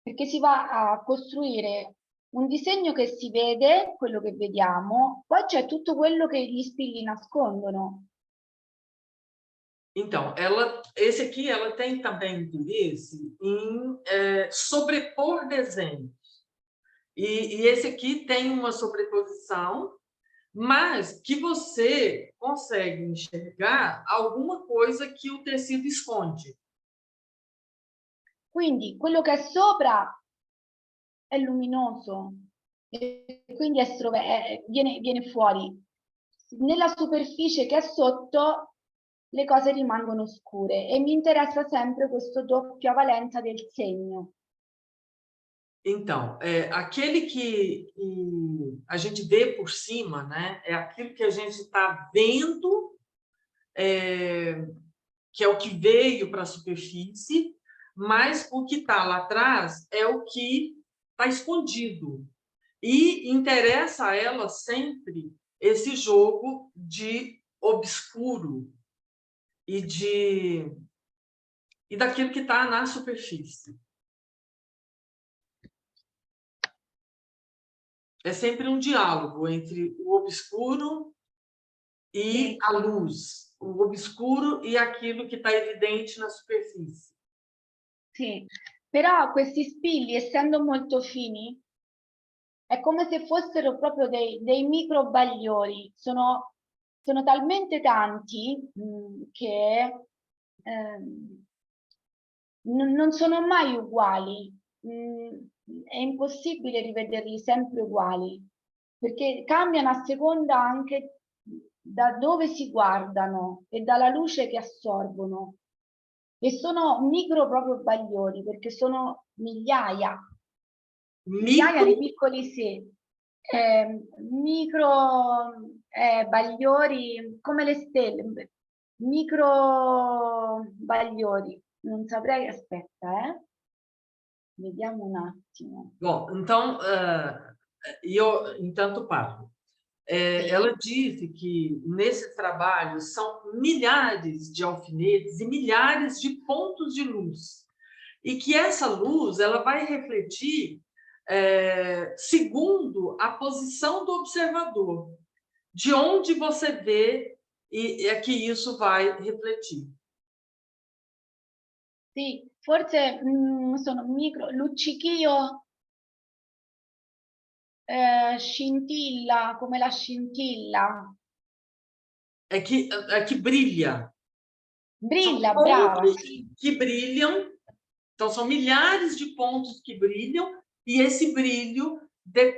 perché si va a costruire un disegno che si vede, quello che vediamo, poi c'è tutto quello che gli spilli nascondono. Então, esse aqui ela tem também interesse em sobrepor desenhos. E esse aqui tem uma sobreposição, mas que você consegue enxergar alguma coisa que o tecido esconde. Quindi quello che è sopra è luminoso e quindi viene fuori. Nella superficie che è sotto le cose rimangono scure, e mi interessa sempre questa doppia valenza del segno. Então, aquele que a gente vê por cima, né, é aquilo que a gente está vendo, que é o que veio para a superfície, mas o que está lá atrás é o que está escondido. E interessa a ela sempre esse jogo de obscuro e daquilo que está na superfície. É sempre um diálogo entre o obscuro e a luz, o obscuro e aquilo que está evidente na superfície. Sì, però questi spilli, essendo molto fini, è come se fossero proprio dei micro bagliori. Sono talmente tanti che non sono mai uguali. È impossibile rivederli sempre uguali, perché cambiano a seconda anche da dove si guardano e dalla luce che assorbono. E sono micro proprio bagliori, perché sono migliaia di piccoli micro bagliori come le stelle, micro bagliori. Non saprei, aspetta, vediamo un attimo. Bom, então, eu entanto parlo. Ela disse que nesse trabalho são milhares de alfinetes e milhares de pontos de luz, e que essa luz ela vai refletir segundo a posição do observador, de onde você vê, e é que isso vai refletir. Sì, forse sono micro, luccichio, scintilla, come la scintilla. É que brilha. Brilla, São brava. pontos que brilham, então são milhares de pontos que brilham, e esse brilho,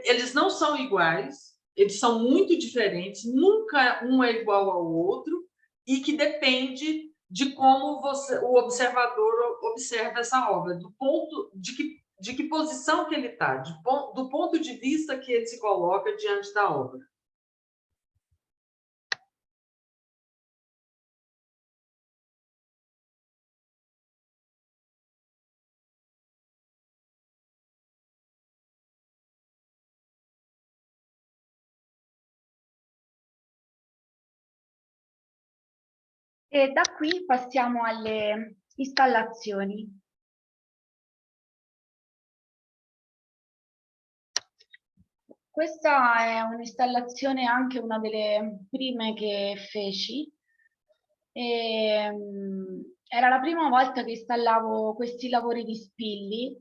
eles não são iguais, eles são muito diferentes, nunca um é igual ao outro, e que depende de como o observador observa essa obra, do ponto de que posição que ele está, do ponto de vista que ele se coloca diante da obra. E da qui passiamo alle installazioni. Questa è un'installazione, anche una delle prime che feci. Era la prima volta che installavo questi lavori di spilli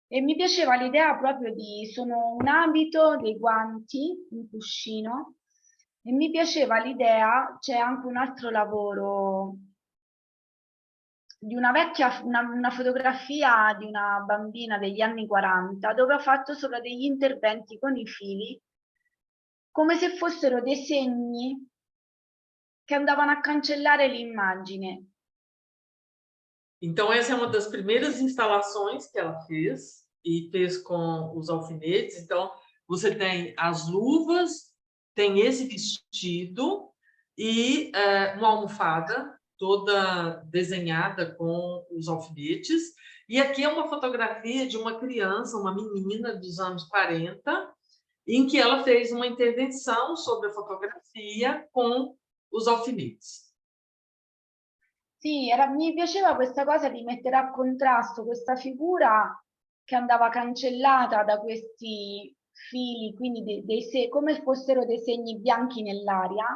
e mi piaceva l'idea proprio sono un abito, dei guanti, un cuscino, e mi piaceva l'idea, c'è anche un altro lavoro di una fotografia di una bambina degli anni 40, dove ho fatto sopra degli interventi con i fili, come se fossero dei segni que andavano a cancellare l'immagine. Então, essa é uma das primeiras instalações que ela fez, e fez com os alfinetes. Então, você tem as luvas, tem esse vestido e uma almofada toda desenhada com os alfinetes. E aqui é uma fotografia de uma criança, uma menina dos anos 40, em que ela fez uma intervenção sobre a fotografia com os alfinetes. Sì, mi piaceva questa cosa di mettere a contrasto questa figura che andava cancellata da questi fili, quindi come fossero dei segni bianchi nell'aria,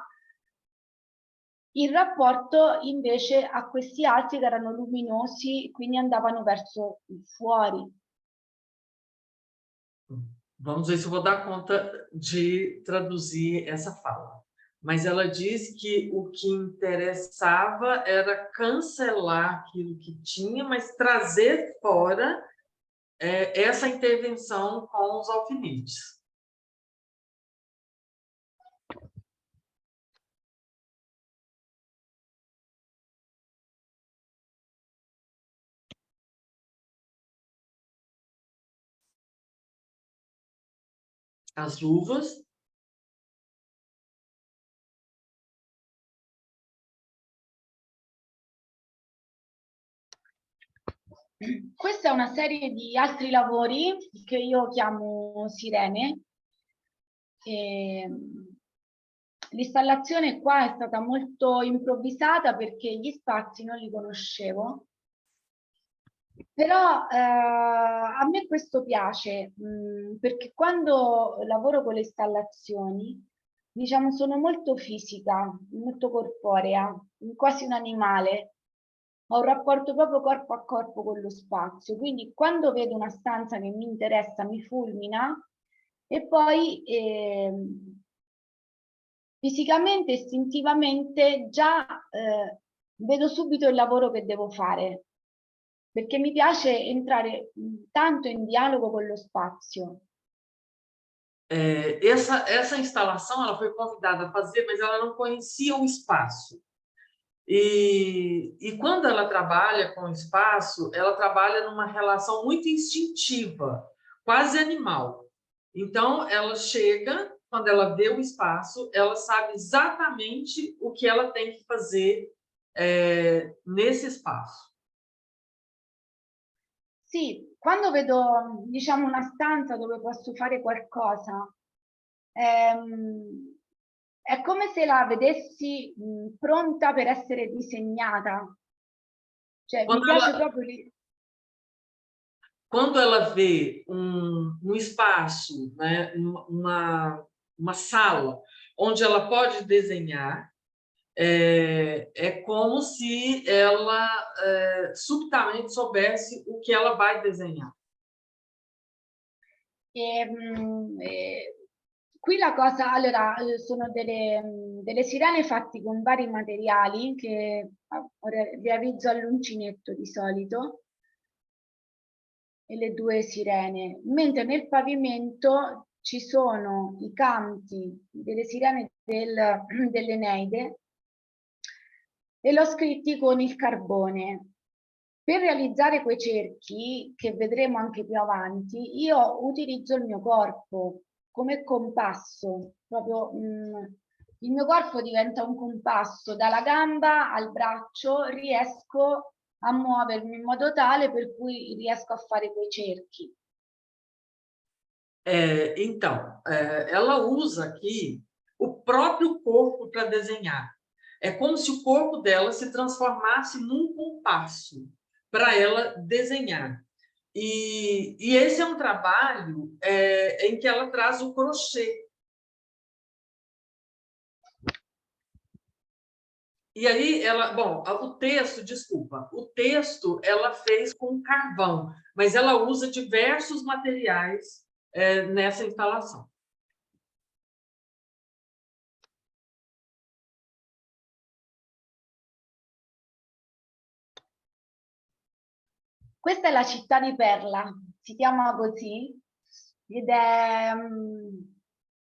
in rapporto invece a questi altri que erano luminosi, quindi andavano verso fuori. Vamos ver se eu vou dar conta de traduzir essa fala. Mas ela diz que o que interessava era cancelar aquilo que tinha, mas trazer fora essa intervenção com os alfinetes. As luvas. Questa è una serie di altri lavori che io chiamo sirene. L'installazione qua è stata molto improvvisata perché gli spazi non li conoscevo, però a me questo piace perché quando lavoro con le installazioni, diciamo, sono molto fisica, molto corporea, quasi un animale. Ho un rapporto proprio corpo a corpo con lo spazio, quindi quando vedo una stanza che mi interessa mi fulmina e poi fisicamente, istintivamente già vedo subito il lavoro che devo fare, perché mi piace entrare tanto in dialogo con lo spazio. Essa instalação ela foi convidada a fazer, mas ela não conhecia o espaço. E quando ela trabalha com o espaço, ela trabalha numa relação muito instintiva, quase animal. Então, ela chega, quando ela vê o espaço, ela sabe exatamente o que ela tem que fazer nesse espaço. Sì, quando vedo, diciamo, una stanza dove posso fare qualcosa, è come se la vedessi pronta per essere disegnata. Cioè, mi piace proprio lì. Quando ela vê um espaço, né, uma sala onde ela pode desenhar, é como se ela subitamente soubesse o que ela vai desenhar. Qui la cosa, allora, sono delle sirene fatte con vari materiali che realizzo all'uncinetto di solito, e le due sirene, mentre nel pavimento ci sono i canti delle sirene dell'Eneide e l'ho scritti con il carbone. Per realizzare quei cerchi, che vedremo anche più avanti, io utilizzo il mio corpo come compasso, proprio il mio corpo diventa un compasso, dalla gamba al braccio riesco a muovermi in modo tale per cui riesco a fare quei cerchi. Então, ela usa aqui o próprio corpo para desenhar. É como se o corpo dela se transformasse num compasso para ela desenhar. E esse é um trabalho em que ela traz o crochê. E aí ela, bom, o texto, desculpa, o texto ela fez com carvão, mas ela usa diversos materiais nessa instalação. Questa è la città di Perla, si chiama così, ed è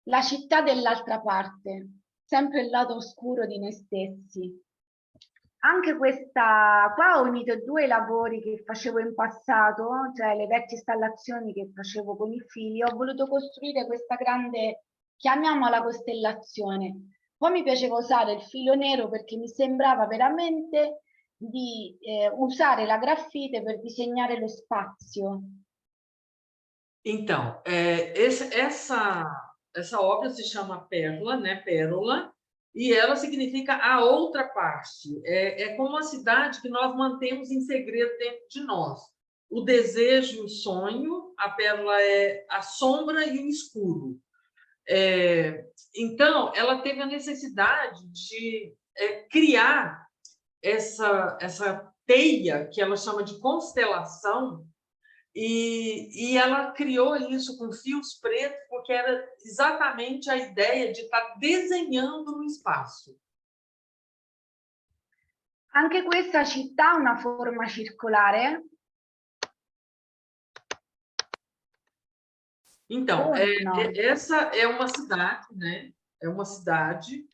la città dell'altra parte, sempre il lato oscuro di noi stessi. Anche questa, qua ho unito due lavori che facevo in passato, cioè le vecchie installazioni che facevo con i fili, ho voluto costruire questa grande, chiamiamola costellazione. Poi mi piaceva usare il filo nero perché mi sembrava veramente di usare la grafite per disegnare lo spazio. Então, essa obra se chama Pérola, né? Pérola, e ela significa a outra parte. É como uma cidade que nós mantemos em segredo dentro de nós. O desejo e o sonho, a pérola é a sombra e o escuro. Então, ela teve a necessidade de criar essa teia, que ela chama de constelação, e ela criou isso com fios pretos, porque era exatamente a ideia de estar desenhando no espaço. Anche questa città ha una forma circolare. Então, essa é uma cidade, né? É uma cidade,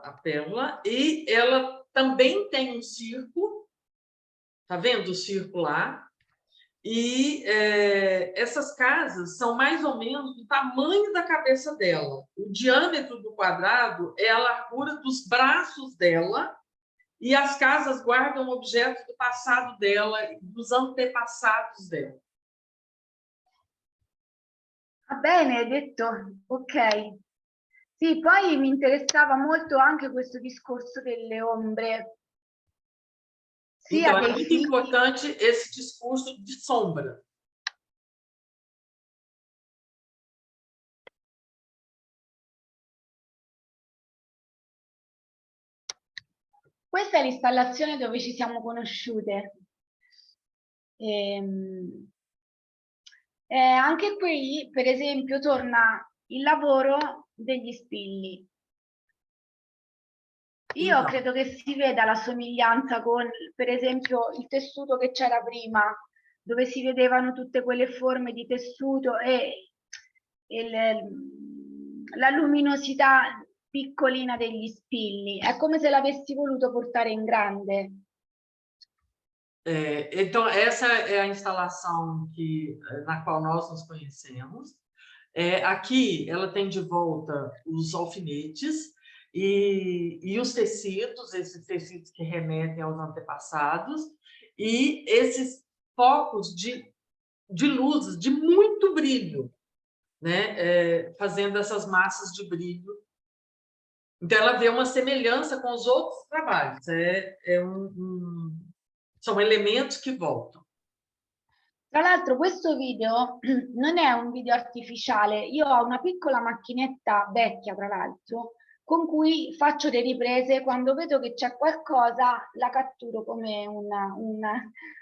a Pérola, e ela também tem um círculo, tá vendo o círculo lá? E essas casas são mais ou menos do tamanho da cabeça dela. O diâmetro do quadrado é a largura dos braços dela, e as casas guardam objetos do passado dela, dos antepassados dela. Va bene, hai detto, ok. Sì, poi mi interessava molto anche questo discorso delle ombre. Então, é muito importante esse discurso de sombra. Questa è l'installazione dove ci siamo conosciute. Anche qui, per esempio, torna il lavoro degli spilli. Io credo che si veda la somiglianza con, per esempio, il tessuto che c'era prima, dove si vedevano tutte quelle forme di tessuto e la luminosità piccolina degli spilli. È come se l'avessi voluto portare in grande. Então, essa é a instalação na qual nós nos conhecemos. Aqui, ela tem de volta os alfinetes e os tecidos, esses tecidos que remetem aos antepassados, e esses focos de luzes, de muito brilho, né? Fazendo essas massas de brilho. Então, ela vê uma semelhança com os outros trabalhos. São elementos que voltam. Tra l'altro questo video non è un video artificiale, io ho una piccola macchinetta vecchia tra l'altro con cui faccio le riprese, quando vedo che c'è qualcosa la catturo come un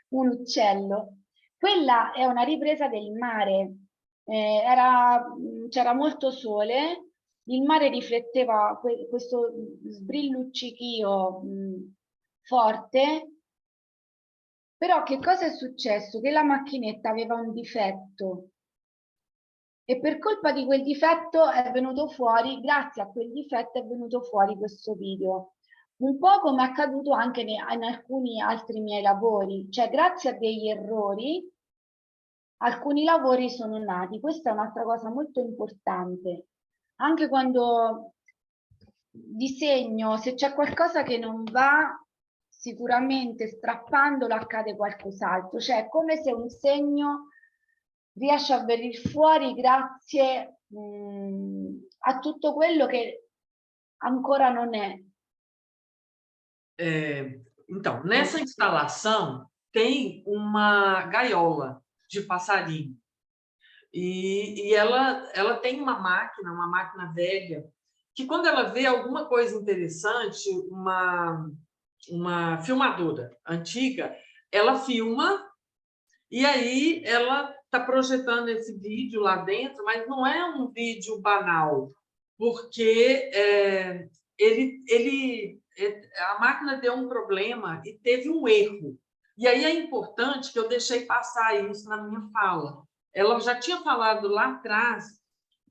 uccello. Quella è una ripresa del mare, c'era molto sole, il mare rifletteva questo sbrilluccichio forte. Però che cosa è successo? Che la macchinetta aveva un difetto e per colpa di quel difetto è venuto fuori, grazie a quel difetto è venuto fuori questo video. Un po' come è accaduto anche in alcuni altri miei lavori, cioè grazie a degli errori alcuni lavori sono nati. Questa è un'altra cosa molto importante. Anche quando disegno, se c'è qualcosa che non va, sicuramente strappandolo accade qualcos'altro, cioè è come se un segno riesce a venire fuori grazie a tutto quello che ancora non è. Então, nessa instalação tem uma gaiola de passarinho. E ela tem uma máquina velha, que quando ela vê alguma coisa interessante, uma filmadora antiga, ela filma e aí ela está projetando esse vídeo lá dentro, mas não é um vídeo banal, porque a máquina deu um problema e teve um erro. E aí é importante que eu deixei passar isso na minha fala. Ela já tinha falado lá atrás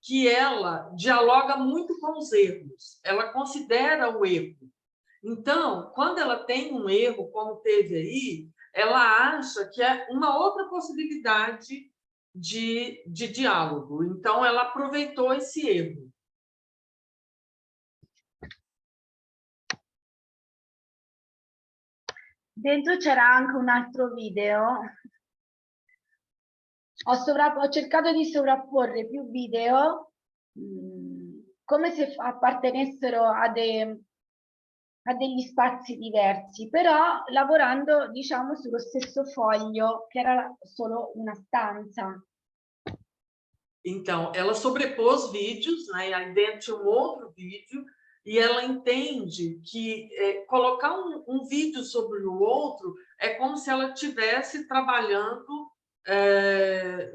que ela dialoga muito com os erros, ela considera o erro. Então, quando ela tem um erro, como teve aí, ela acha que é uma outra possibilidade de diálogo. Então, ela aproveitou esse erro. Dentro c'era anche un altro video. Ho cercato di sovrapporre più video come se appartenessero a degli spazi diversi, però lavorando, diciamo, sullo stesso foglio, che era solo una stanza. Então, ela sobrepôs vídeos, né? E aí dentro tinha um outro vídeo, e ela entende que colocar um vídeo sobre o outro é como se ela estivesse trabalhando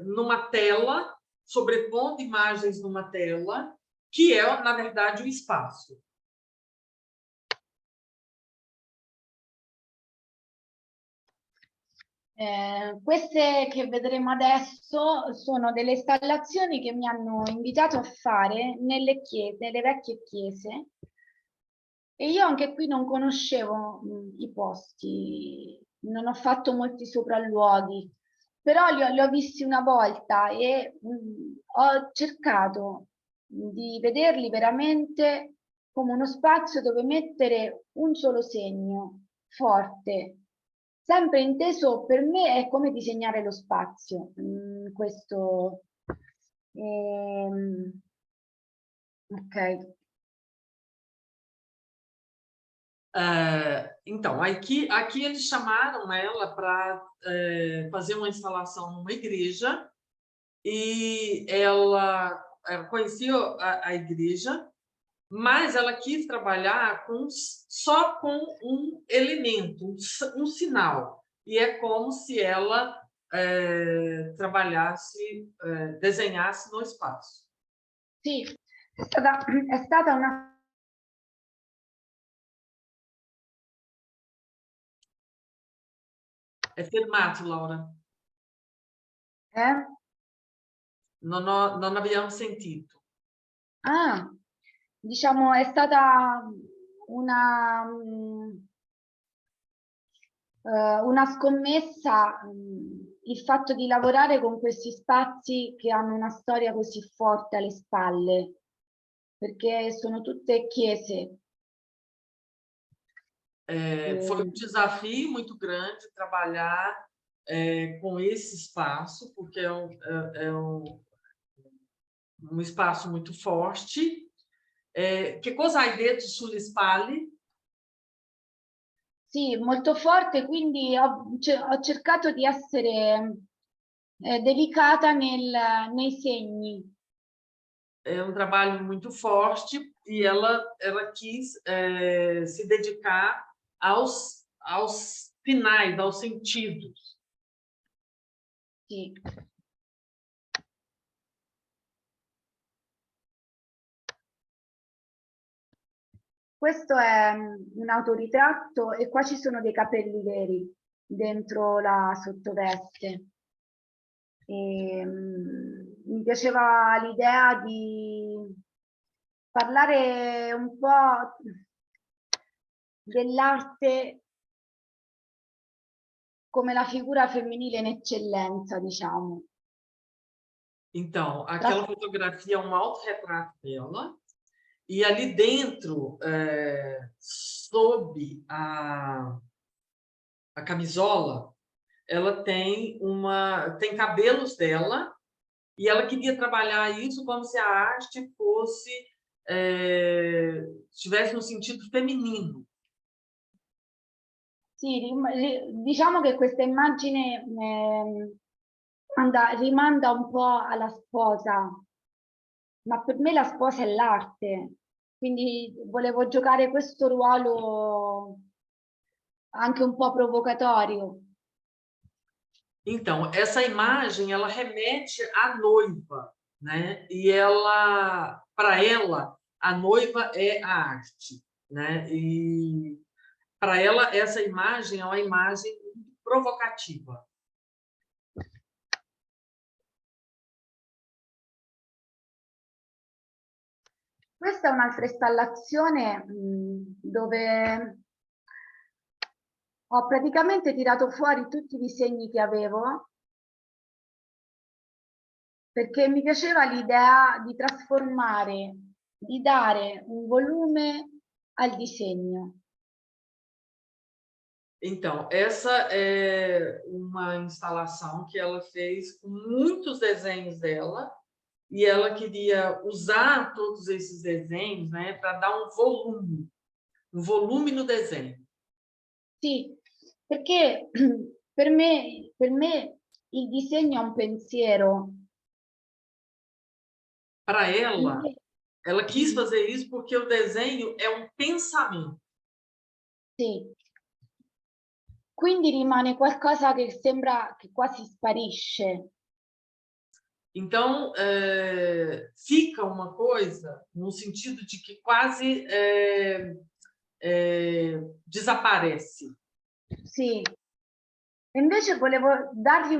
numa tela, sobrepondo imagens numa tela, que é, na verdade, o espaço. Queste che vedremo adesso sono delle installazioni che mi hanno invitato a fare nelle chiese, nelle vecchie chiese, e io anche qui non conoscevo i posti, non ho fatto molti sopralluoghi, però li ho visti una volta e ho cercato di vederli veramente come uno spazio dove mettere un solo segno forte. Sempre inteso per me è come disegnare lo spazio. Questo ok. Então, aqui eles chamaram ela para fazer uma instalação numa igreja, e ela conhecia a igreja, mas ela quis trabalhar só com um elemento, um sinal. E é como se ela desenhasse no espaço. Sì, è stata una... É fermato, Laura. Non abbiamo sentito. Ah, diciamo, è stata una scommessa il fatto di lavorare con questi spazi che hanno una storia così forte alle spalle, perché sono tutte chiese. Foi um desafio muito grande trabalhar com esse espaço, porque é um espaço muito forte. Che cosa hai detto sulle spalle? Sì, molto forte, quindi ho cercato di essere delicata nei segni. É um trabalho muito forte e ela quis se dedicar aos finais, aos sentidos. Sì. Questo è un autoritratto e qua ci sono dei capelli veri dentro la sottoveste. Mi piaceva l'idea di parlare un po' dell'arte come la figura femminile in eccellenza, diciamo. Então, aquela fotografia é um autorretrato dela, e ali dentro, sob a camisola, ela tem cabelos dela, e ela queria trabalhar isso como se a arte tivesse no sentido feminino. Sì, diciamo che questa immagine rimanda un po' alla sposa, ma per me la sposa è l'arte, quindi volevo giocare questo ruolo anche un po' provocatorio. Então, essa imagem, ela remete à noiva, né? E ela, para ela, a noiva é a arte, né? E para ela, essa imagem é uma imagem provocativa. Questa è un'altra installazione dove ho praticamente tirato fuori tutti i disegni che avevo perché mi piaceva l'idea di trasformare, di dare un volume al disegno. Então, essa é uma instalação que ela fez com muitos desenhos dela, e ela queria usar todos esses desenhos, né, para dar um volume no desenho. Sì, perché per me il disegno è un pensiero. Para ela quis fazer isso porque o desenho é um pensamento. Sì. Quindi rimane qualcosa che sembra che quasi sparisce. Então, fica uma coisa no sentido de que quase desaparece. Sì. E invece volevo dargli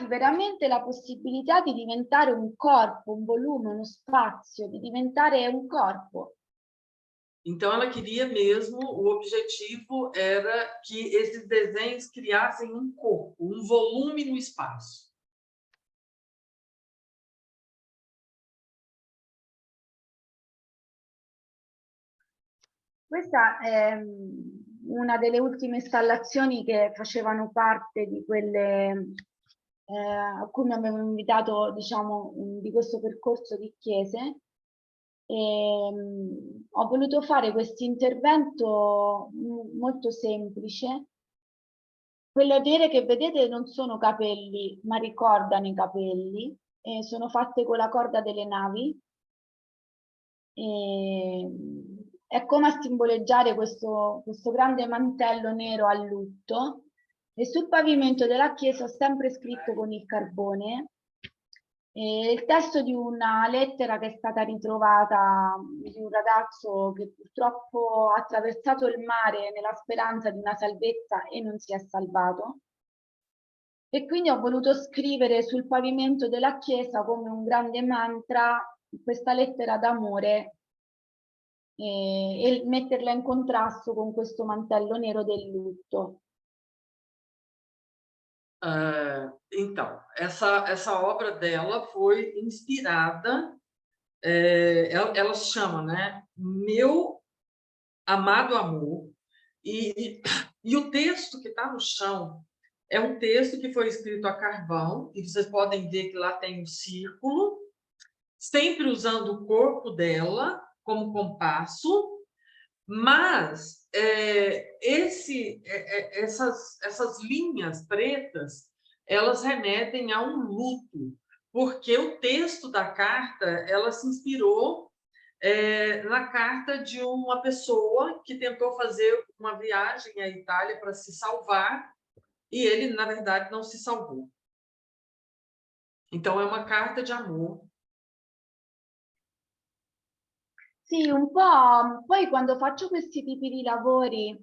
veramente la possibilità di diventare un corpo, un volume, uno spazio, di diventare un corpo. Então, ela queria mesmo, o objetivo era que esses desenhos criassem um corpo, um volume no espaço. Questa è una delle ultime installazioni che facevano parte di quelle a cui mi avevano invitato, diciamo, di questo percorso di chiese. E, ho voluto fare questo intervento molto semplice. Quelle nere che vedete non sono capelli, ma ricordano i capelli, sono fatte con la corda delle navi. È come a simboleggiare questo grande mantello nero a lutto, e sul pavimento della chiesa ho sempre scritto con il carbone il testo di una lettera che è stata ritrovata di un ragazzo che purtroppo ha attraversato il mare nella speranza di una salvezza e non si è salvato. E quindi ho voluto scrivere sul pavimento della chiesa come un grande mantra questa lettera d'amore e metterla in contrasto con questo mantello nero del lutto. Então, essa obra dela foi inspirada, ela se chama, né, Meu Amado Amor, e o texto que está no chão é um texto que foi escrito a carvão, e vocês podem ver que lá tem um círculo, sempre usando o corpo dela como compasso, mas essas linhas pretas, elas remetem a um luto, porque o texto da carta, ela se inspirou na carta de uma pessoa que tentou fazer uma viagem à Itália para se salvar, e ele, na verdade, não se salvou. Então, é uma carta de amor. Sì, un po'. Poi quando faccio questi tipi di lavori,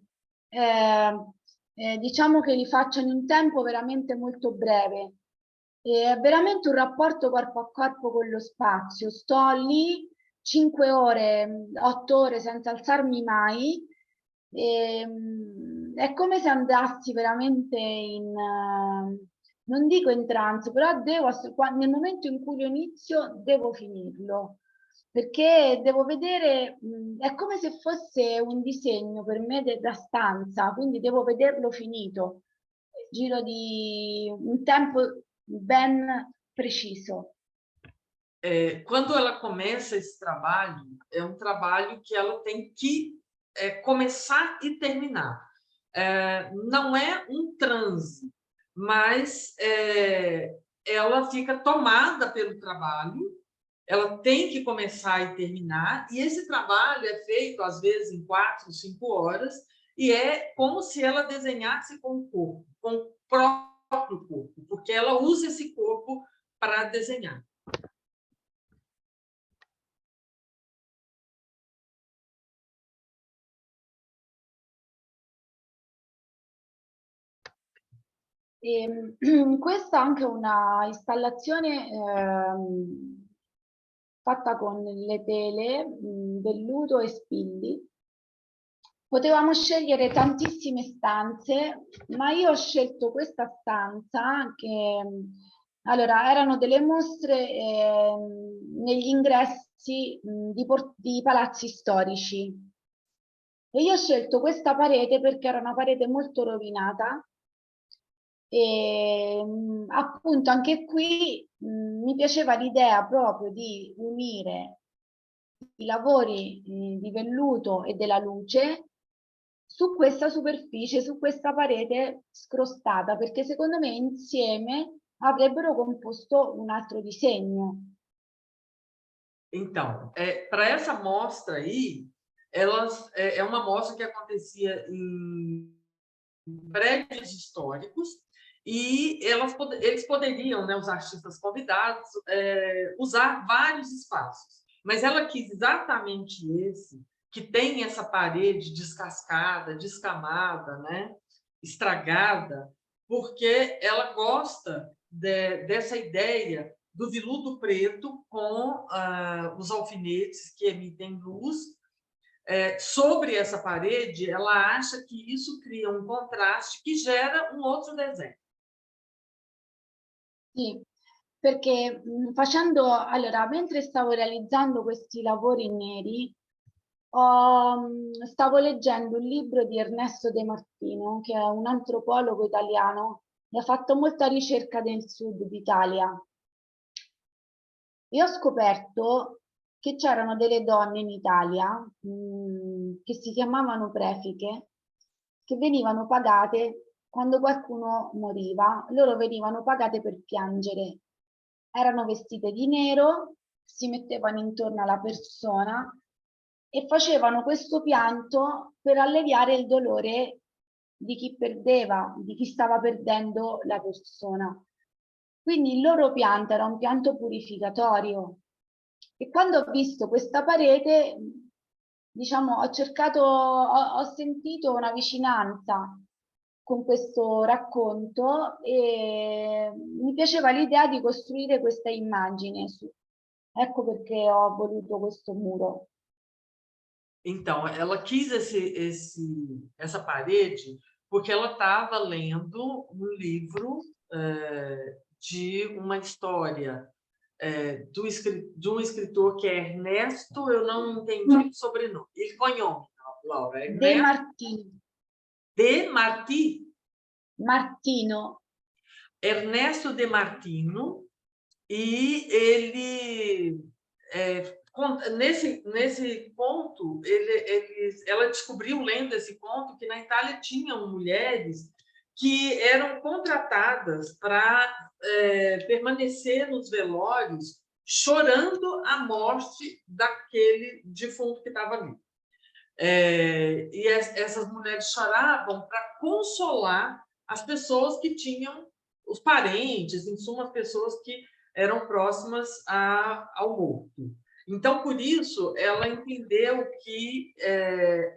diciamo che li faccio in un tempo veramente molto breve. È veramente un rapporto corpo a corpo con lo spazio. Sto lì 5 ore, 8 ore senza alzarmi mai. È come se andassi veramente in, non dico in trance, però nel momento in cui lo inizio devo finirlo. Perché devo vedere, è come se fosse un disegno per me da stanza, quindi devo vederlo finito, nel giro di un tempo ben preciso. Quando ela começa esse trabalho, é um trabalho que ela tem que começar e terminar. não é um transe, mas ela fica tomada pelo trabalho, ela tem que começar e terminar, e esse trabalho é feito, às vezes, em 4, 5 horas, e é como se ela desenhasse com o corpo, com o próprio corpo, porque ela usa esse corpo para desenhar. Questa è anche una installazione fatta con le tele, velluto e spilli. Potevamo scegliere tantissime stanze, ma io ho scelto questa stanza che, allora, erano delle mostre negli ingressi di palazzi storici. E io ho scelto questa parete perché era una parete molto rovinata e appunto anche qui mi piaceva l'idea proprio di unire i lavori di velluto e della luce su questa superficie, su questa parete scrostata, perché secondo me insieme avrebbero composto un altro disegno. Então, para essa mostra aí, é uma mostra que acontecia em prédios históricos e eles poderiam, né, os artistas convidados, usar vários espaços. Mas ela quis exatamente esse, que tem essa parede descascada, descamada, né, estragada, porque ela gosta dessa ideia do veludo preto com os alfinetes que emitem luz. Sobre essa parede, ela acha que isso cria um contraste que gera um outro desenho. Sì, perché allora, mentre stavo realizzando questi lavori neri, stavo leggendo un libro di Ernesto De Martino, che è un antropologo italiano, e ha fatto molta ricerca nel sud d'Italia. E ho scoperto che c'erano delle donne in Italia che si chiamavano prefiche, che venivano pagate quando qualcuno moriva, loro venivano pagate per piangere. Erano vestite di nero, si mettevano intorno alla persona e facevano questo pianto per alleviare il dolore di chi perdeva, di chi stava perdendo la persona. Quindi il loro pianto era un pianto purificatorio. E quando ho visto questa parete, diciamo, ho sentito una vicinanza con questo racconto e mi piaceva l'idea di costruire questa immagine. Ecco perché ho voluto questo muro. Então, ela quis essa parede porque ela estava lendo um livro de uma história de um escritor que é Ernesto, eu não entendi o sobrenome. Il cognome, Laura, Ernesto De Martino. De Marti? Martino. Ernesto De Martino, e ele, nesse conto, ela descobriu, lendo esse conto, que na Itália tinham mulheres que eram contratadas para permanecer nos velórios chorando a morte daquele defunto que estava ali. E essas mulheres choravam para consolar as pessoas que tinham, os parentes, em suma, as pessoas que eram próximas ao morto. Então, por isso, ela entendeu que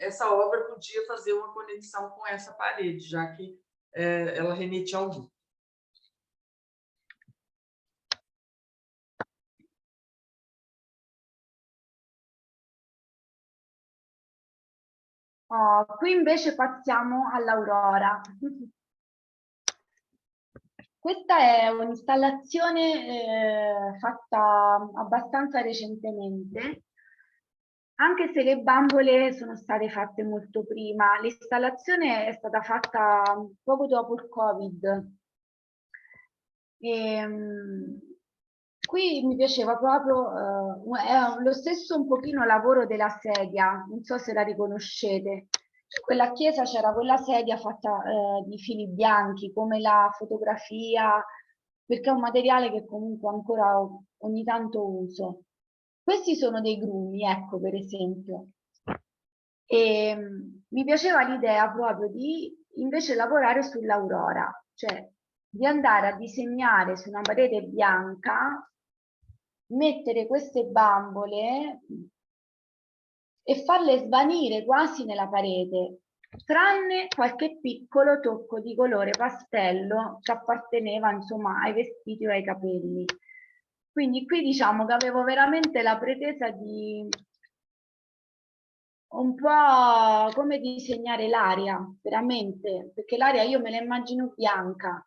essa obra podia fazer uma conexão com essa parede, já que ela remetia ao morto. Qui invece passiamo all'Aurora. Questa è un'installazione fatta abbastanza recentemente, anche se le bambole sono state fatte molto prima. L'installazione è stata fatta poco dopo il Covid. Qui mi piaceva proprio, è lo stesso un pochino lavoro della sedia, non so se la riconoscete, quella chiesa c'era quella sedia fatta di fili bianchi, come la fotografia, perché è un materiale che comunque ancora ogni tanto uso. Questi sono dei grumi, ecco, per esempio. E mi piaceva l'idea proprio di invece lavorare sull'aurora, cioè di andare a disegnare su una parete bianca, mettere queste bambole e farle svanire quasi nella parete, tranne qualche piccolo tocco di colore pastello che apparteneva insomma ai vestiti o ai capelli. Quindi qui diciamo che avevo veramente la pretesa di un po' come disegnare l'aria, veramente, perché l'aria io me la immagino bianca.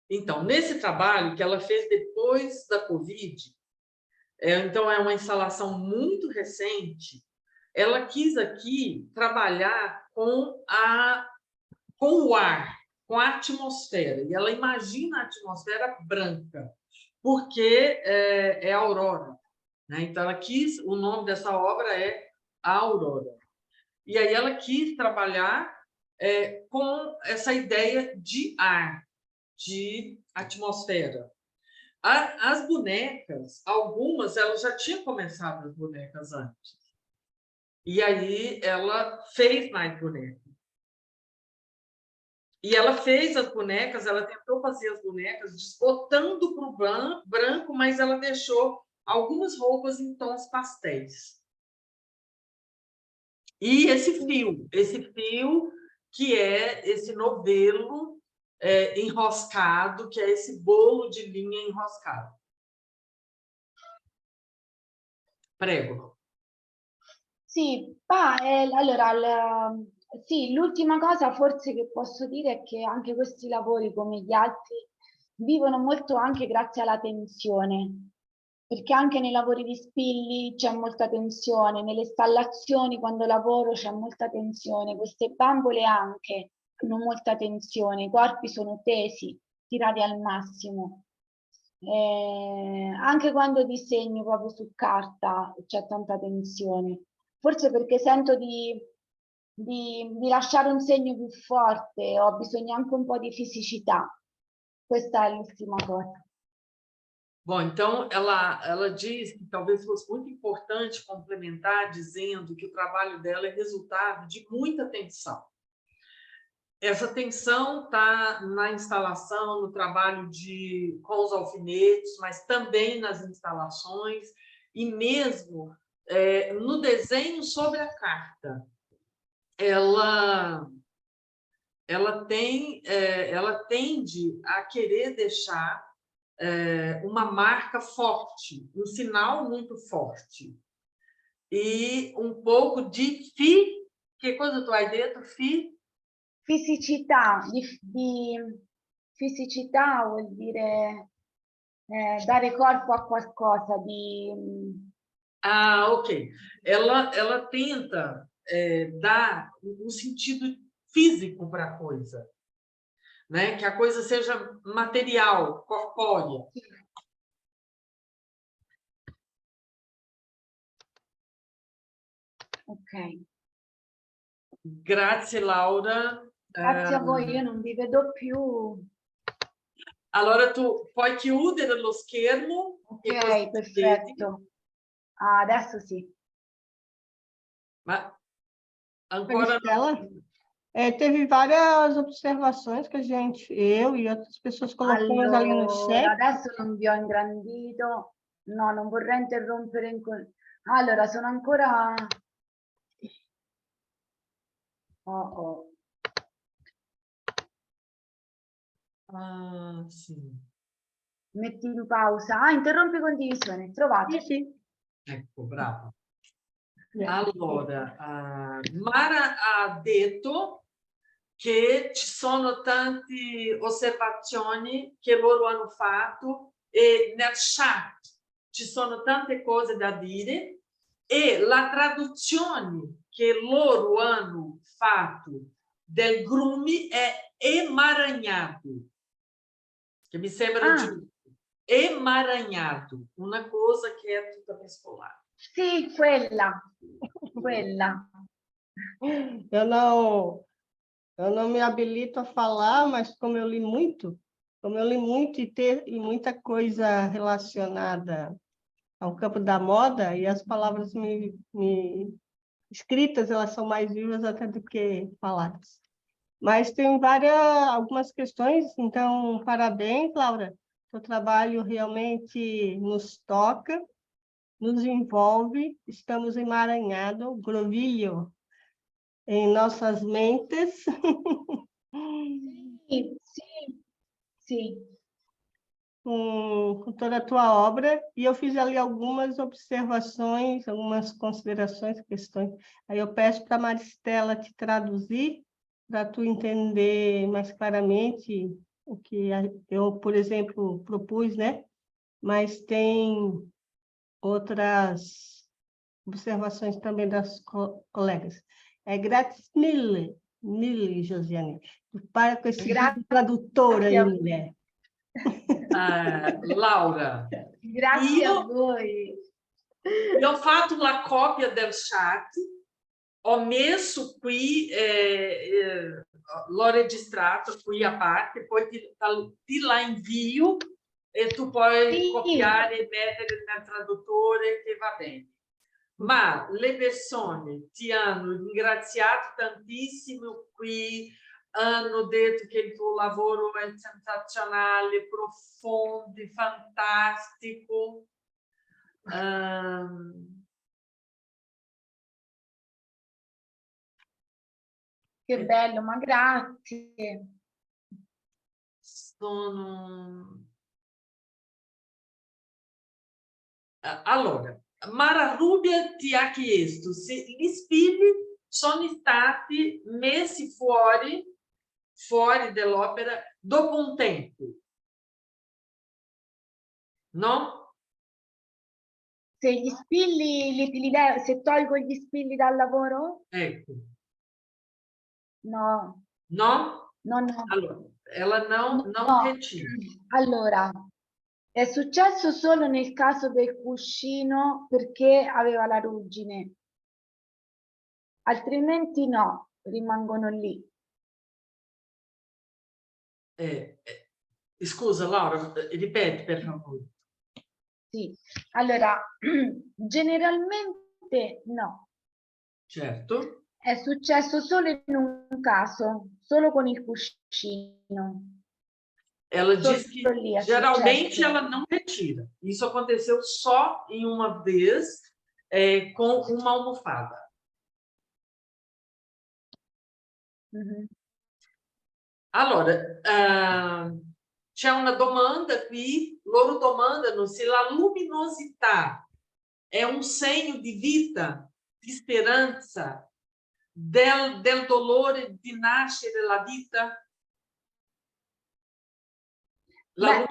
Então, nesse trabalho que ela fez depois da Covid, então é uma instalação muito recente, ela quis aqui trabalhar com o ar, com a atmosfera, e ela imagina a atmosfera branca, porque é a aurora, né? Então, ela quis, o nome dessa obra é A Aurora. E aí ela quis trabalhar com essa ideia de ar, de atmosfera. As bonecas, algumas, ela já tinha começado as bonecas antes. E aí ela fez mais bonecas. E ela fez as bonecas, ela tentou fazer as bonecas desbotando para o branco, mas ela deixou algumas roupas em tons pastéis. E esse fio que é esse novelo enroscado, que é esse bolo de linha enroscado. Prego. Sì, allora, sì, l'ultima cosa forse che posso dire è che anche questi lavori, come gli altri, vivono molto anche grazie alla tensione, perché anche nei lavori di spilli c'è molta tensione, nelle installazioni quando lavoro c'è molta tensione, queste bambole anche hanno molta tensione, i corpi sono tesi, tirati al massimo. Anche quando disegno proprio su carta c'è tanta tensione, forse perché sento di lasciare un segno più forte, ho bisogno anche un po' di fisicità. Questa è l'ultima cosa. Bom, então ela diz que talvez fosse muito importante complementar dizendo que o trabalho dela é resultado de muita tensão. Essa tensão está na instalação, no trabalho com os alfinetes, mas também nas instalações e mesmo no desenho sobre a carta. Ela tende a querer deixar uma marca forte, um sinal muito forte. E um pouco de che cosa tu hai detto? Fisicità, fisicità vuol dire dare corpo a qualcosa, ok. Ela tenta dar um sentido físico para a coisa, né? Que a coisa seja material, corpórea. Ok. Grazie Laura. Grazie a voi, io non vi vedo più. Allora tu puoi chiudere lo schermo. Ok, perfetto. Adesso sì. Ma ancora não. Teve várias observações que eu e outras pessoas colocamos ali no chat. Adesso non vi ho ingrandito. No, non vorrei interrompere. Allora, sono ancora... Oh. sì. Metti in pausa. Interrompi condivisione. Trovato. Sì. Ecco, brava. Allora, Mara ha detto che ci sono tante osservazioni che loro hanno fatto e nel chat ci sono tante cose da dire e la traduzione che loro hanno fatto del grumi è emaranhado, che mi sembra giusto. Emaranhado, una cosa che è tutta mescolata. Sì, quella. Eu não me habilito a falar, mas como eu li muito e muita coisa relacionada ao campo da moda, e as palavras escritas, elas são mais vivas até do que faladas. Mas tem algumas questões, então, parabéns, Laura. Seu trabalho realmente nos toca, nos envolve, estamos emaranhados, grovilho em nossas mentes. Sì, sì, sì. Com toda a tua obra, e eu fiz ali algumas observações, algumas considerações, questões. Aí eu peço para a Maristela te traduzir, para tu entender mais claramente o que eu, por exemplo, propus, né? Mas tem outras observações também das colegas. Grátis mille, Josiane. Para com esse tradutor aí, mulher. Laura, Grazie a voi. io ho fatto la copia del chat, ho messo qui, l'ho registrato qui a parte, poi ti la invio e tu puoi copiare e mettere nel traduttore, che va bene. Ma le persone ti hanno ringraziato tantissimo qui, hanno detto che il tuo lavoro è sensazionale, profondo, fantastico. Che bello, ma grazie. Allora, Mara Rubia ti ha chiesto se gli spilli sono stati messi fuori dell'opera dopo un tempo. No? Se gli spilli se tolgo gli spilli dal lavoro? Ecco. No. No? No, no. Allora, ela non No. retira. Allora, è successo solo nel caso del cuscino perché aveva la ruggine. Altrimenti no, rimangono lì. Scusa, Laura, ripeti per favore. Sì, allora, generalmente no. Certo. È successo solo in un caso, solo con il cuscino. Ela Solo diz que lì è geralmente successo. ela não retira. Isso aconteceu só em uma vez com uma almofada. Allora, c'è una domanda qui, loro domandano se la luminosità è un segno di vita, di speranza, del dolore di nascere la vita? La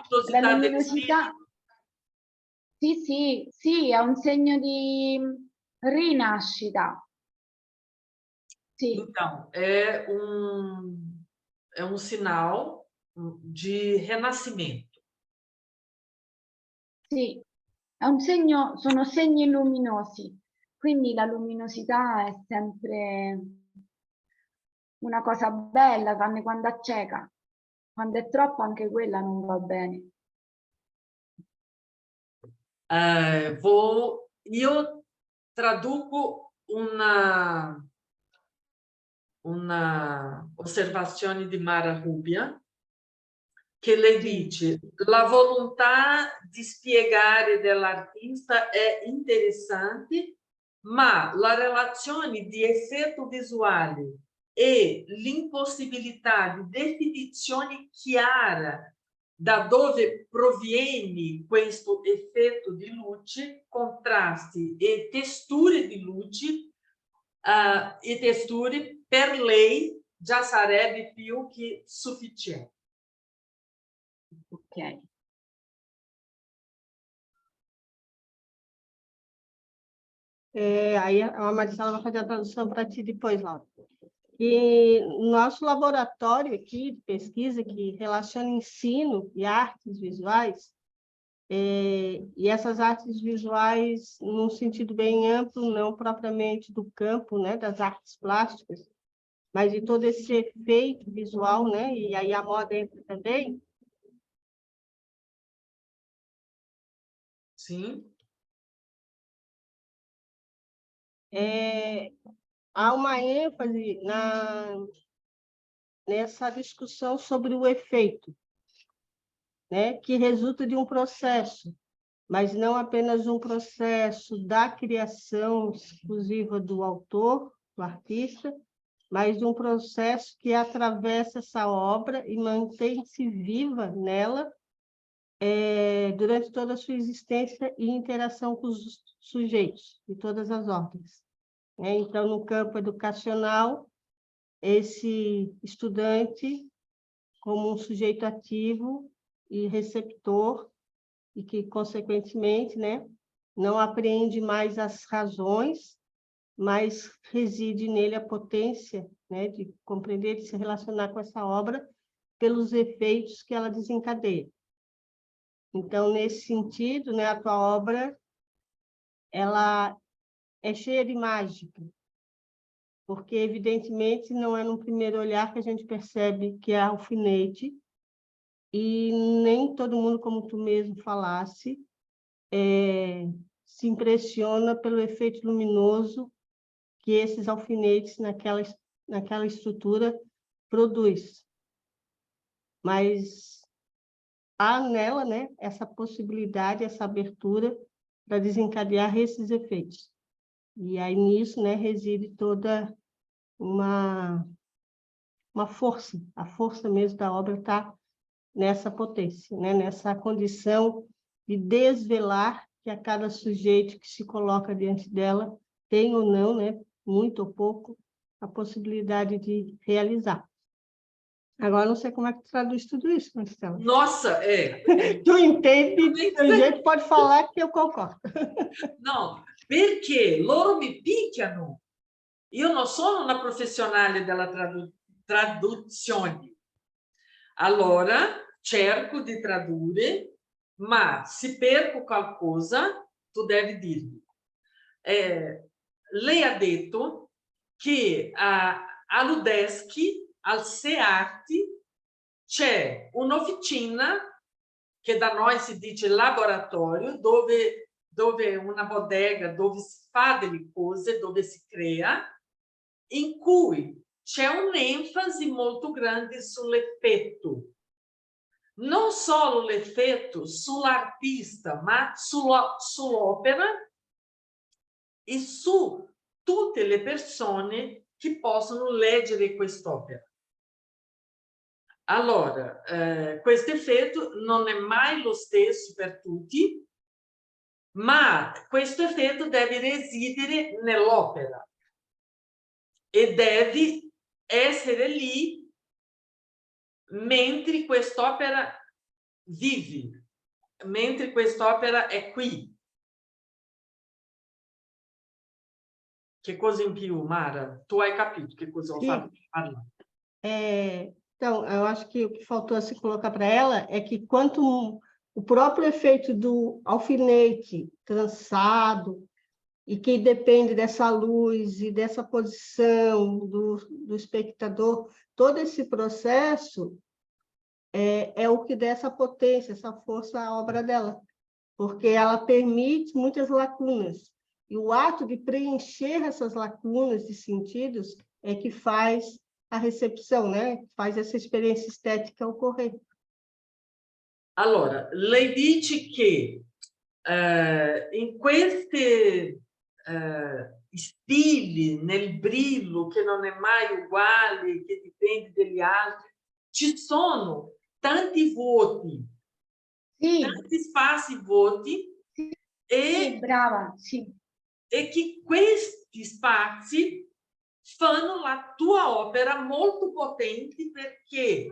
luminosità sì, è un segno di rinascita. Sì. Então, é um sinal de renascimento. Sì, sono segni luminosi, quindi la luminosità è sempre una cosa bella, tranne quando acceca. Quando è troppo anche quella non va bene. Io traduco una osservazione di Mara Rubia, che lei dice: la volontà di spiegare dell'artista è interessante, ma la relazione di effetto visuale e l'impossibilità di definizione chiara da dove proviene questo effetto di luce, contrasti e texture di luce e texture, per lei già sarebbe più che sufficiente. Ok. Aí a Maricela vai fazer a tradução para ti depois, Laura. E nosso laboratório aqui de pesquisa que relaciona ensino e artes visuais, E essas artes visuais, num sentido bem amplo, não propriamente do campo, né, das artes plásticas, mas de todo esse efeito visual, né, e aí a moda entra também. Sim. Há uma ênfase nessa discussão sobre o efeito, né, que resulta de um processo, mas não apenas um processo da criação exclusiva do autor, do artista, mas de um processo que atravessa essa obra e mantém-se viva nela durante toda a sua existência e interação com os sujeitos de todas as ordens. Então, no campo educacional, esse estudante, como um sujeito ativo e receptor, e que, consequentemente, né, não apreende mais as razões, mas reside nele a potência, né, de compreender, de se relacionar com essa obra pelos efeitos que ela desencadeia. Então, nesse sentido, né, a tua obra ela é cheia de mágica, porque, evidentemente, não é no primeiro olhar que a gente percebe que é alfinete, e nem todo mundo, como tu mesmo falasse, se impressiona pelo efeito luminoso que esses alfinetes naquela estrutura produz. Mas há nela, né, essa possibilidade, essa abertura para desencadear esses efeitos. E aí nisso, né, reside toda uma força. A força mesmo da obra está nessa potência, né, nessa condição de desvelar que a cada sujeito que se coloca diante dela tem ou não, né, muito ou pouco, a possibilidade de realizar. Agora, não sei como é que tu traduz tudo isso, Marcelo. Nossa, Tu entende, do teu jeito, pode falar que eu concordo. No, perché loro mi picchiano. Io non sono una professionale della traduzione. Allora, cerco di tradurre, ma se perco qualcosa, tu devi dirmi. Lei ha detto che all'UDESC, al SEARTI, c'è un'officina che da noi si dice laboratorio, dove una bodega, dove si fa delle cose, dove si crea, in cui c'è un'enfasi molto grande sull'effetto. Non solo l'effetto sull'artista, ma sull'opera e su tutte le persone che possono leggere quest'opera. Allora, questo effetto non è mai lo stesso per tutti, ma questo effetto deve residere nell'opera e deve essere lì mentre quest'opera vive, mentre quest'opera è qui. Che cosa in più, Mara? Tu hai capito che cosa ho fatto parlare? Então, eu acho que o que faltou se colocar para ela é que quanto o próprio efeito do alfinete trançado, e que depende dessa luz e dessa posição do espectador, todo esse processo é o que dá essa potência, essa força à obra dela, porque ela permite muitas lacunas. E o ato de preencher essas lacunas de sentidos é que faz a recepção, né? Faz essa experiência estética ocorrer. Allora, lei dice che in questi stili, nel brillo che non è mai uguale, che dipende dagli altri, ci sono tanti vuoti, Sì, tanti spazi vuoti sì, brava, sì. e che questi spazi fanno la tua opera molto potente perché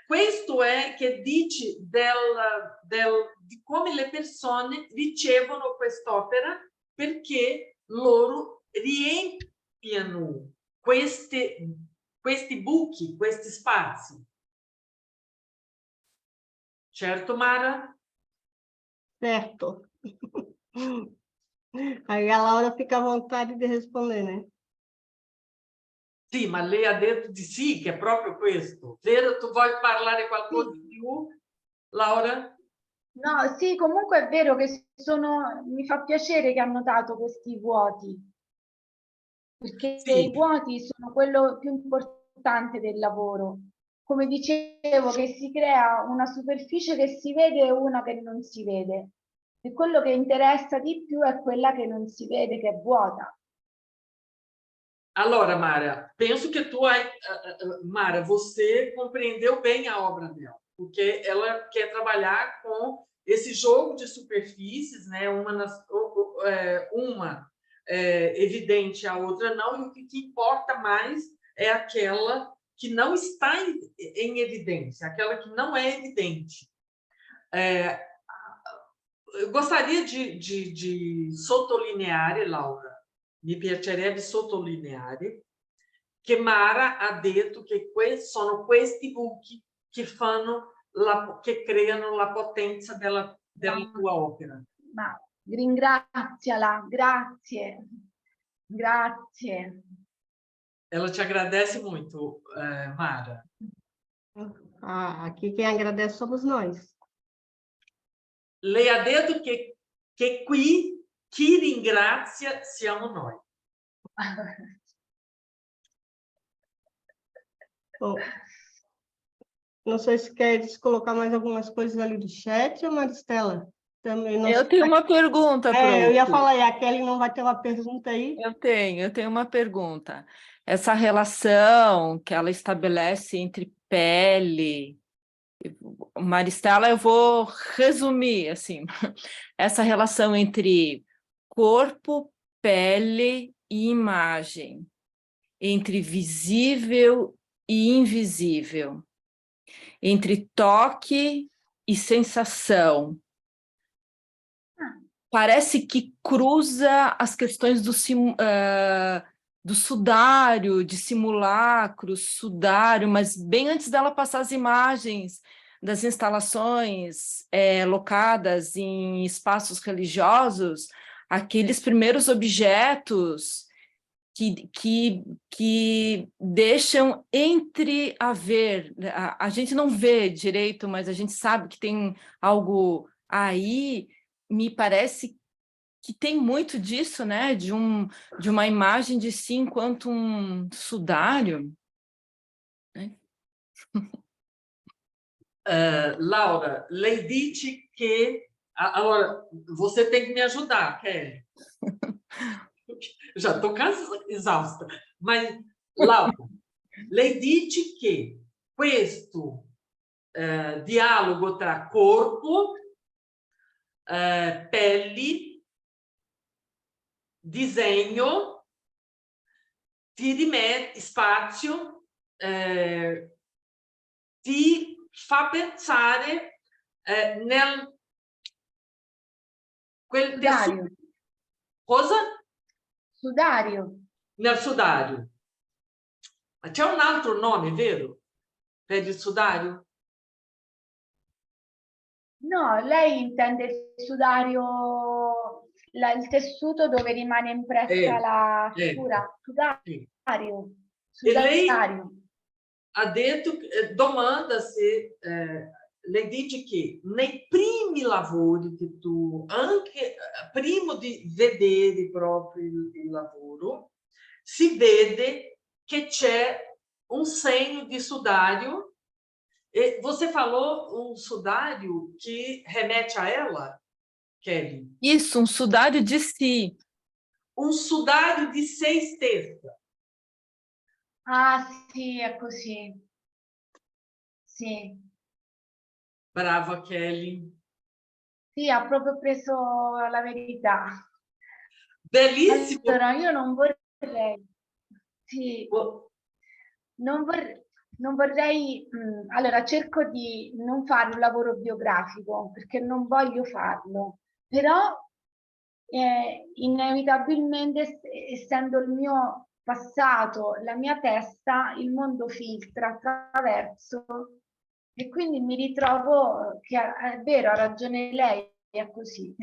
questo è che dici di come le persone ricevono quest'opera, perché loro riempiono questi buchi, questi spazi. Certo, Mara? Certo. Aí a Laura fica à vontade de responder, né? Sì, ma lei ha detto di sì, che è proprio questo. Vero? Tu vuoi parlare qualcosa di Sì. più, Laura? No, sì, comunque è vero che mi fa piacere che ha notato questi vuoti, perché i Sì, vuoti sono quello più importante del lavoro. Come dicevo, che si crea una superficie che si vede e una che non si vede. E quello che interessa di più è quella che non si vede, che è vuota. allora, Mara, penso que tu hai, Mara, você compreendeu bem a obra dela, porque ela quer trabalhar com esse jogo de superfícies, né? Uma evidente, a outra não, e o que importa mais é aquela que não está em evidência, aquela que não é evidente. Eu gostaria de sottolineare, Laura, mi piacerebbe sottolineare che Mara ha detto che sono questi buchi che che creano la potenza della tua opera. Ma ringraziala, grazie, grazie. Ela te agradece muito, Mara. Aqui quem agradece somos nós. Lei ha detto che qui chi ringrazia siamo noi. Bom, não sei se queres colocar mais algumas coisas ali do chat, ou Maristela? Também não Eu tenho uma pergunta para eu ia falar, e a Kelly não vai ter uma pergunta aí? Eu tenho uma pergunta. Essa relação que ela estabelece entre pele, Maristela, eu vou resumir assim, essa relação entre corpo, pele e imagem, entre visível e invisível, entre toque e sensação. Parece que cruza as questões do sudário, de simulacro, sudário, mas bem antes dela passar as imagens das instalações locadas em espaços religiosos, aqueles primeiros objetos que deixam entrever. A gente não vê direito, mas a gente sabe que tem algo aí. Me parece que tem muito disso, né? De uma imagem de si enquanto um sudário. Né? Laura, lei dice che... Allora, você tem que me ajudar, Kelly. Já estou exausta. Mas, Laura, lei dice che questo dialogo tra corpo, pelle, disegno, ti rimette spazio, ti fa pensare nel quel Sudario. Cosa? Sudario. Nel sudario. Ma c'è un altro nome, vero? Per il sudario? No, lei intende il sudario, il tessuto dove rimane impressa la figura. Sudario. E lei Sudario. ha detto, domanda-se, lei dice che nei primi lavori che tu, anche prima di vedere proprio il lavoro, si vede che c'è un segno di sudario. E você falou um sudário que remete a ela, Kelly? Isso, um sudário de si. Um sudário di sé stessa. Ah, sì, è così. Sì. Brava, Kelly. Sì, ha proprio preso la verità. Bellissimo. Allora, io non vorrei... Sì. Non vorrei, allora cerco di non fare un lavoro biografico perché non voglio farlo, però inevitabilmente, essendo il mio passato, la mia testa, il mondo filtra attraverso E quindi mi ritrovo che è vero, ha ragione lei, è così.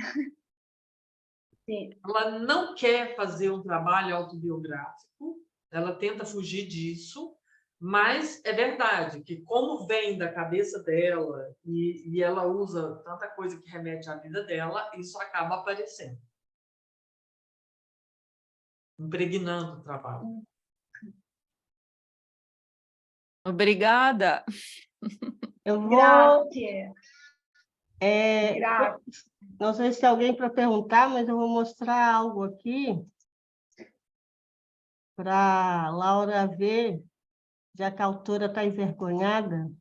Sì. Ela não quer fazer um trabalho autobiográfico, ela tenta fugir disso, mas é verdade que, como vem da cabeça dela e ela usa tanta coisa que remete à vida dela, isso acaba aparecendo, impregnando o trabalho. Obrigada. Eu vou. Grazie. Grazie. Não sei se tem alguém para perguntar, mas eu vou mostrar algo aqui para a Laura ver, já que a autora está envergonhada.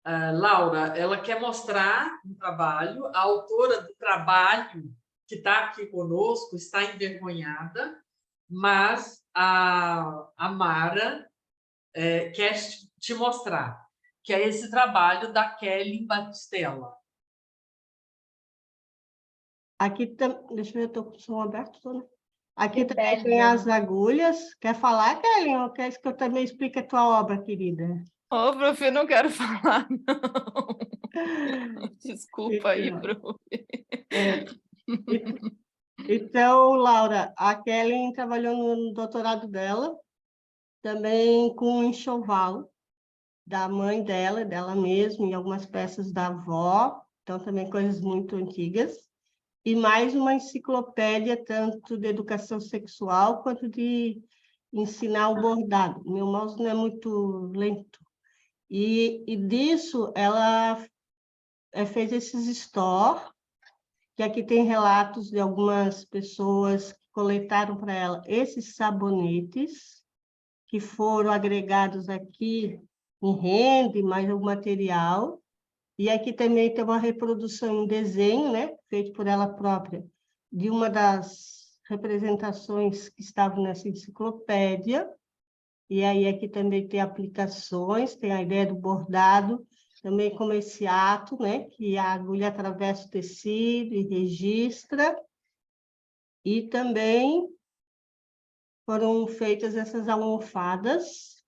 Laura, ela quer mostrar um trabalho, a autora do trabalho que está aqui conosco está envergonhada, mas a Mara quer te mostrar, que é esse trabalho da Kelly Batistella. Aqui também, deixa eu ver, estou com o som aberto, tô, né? Aqui Que também bello. tem as agulhas. Quer falar, Kelly? Ou quer que eu também explique a tua obra, querida? Ô, prof, eu não quero falar, não. Desculpa aí, prof. Então, Laura, a Kelly trabalhou no doutorado dela, também com o enxoval da mãe dela mesma, e algumas peças da avó, então também coisas muito antigas, e mais uma enciclopédia, tanto de educação sexual quanto de ensinar o bordado. Meu mouse não é muito lento. E disso, ela fez esses store, que aqui tem relatos de algumas pessoas que coletaram para ela esses sabonetes, que foram agregados aqui em rende, mais algum material. E aqui também tem uma reprodução em desenho, né, feito por ela própria, de uma das representações que estavam nessa enciclopédia. E aí aqui também tem aplicações, tem a ideia do bordado, também como esse ato, né, que a agulha atravessa o tecido e registra. E também foram feitas essas almofadas.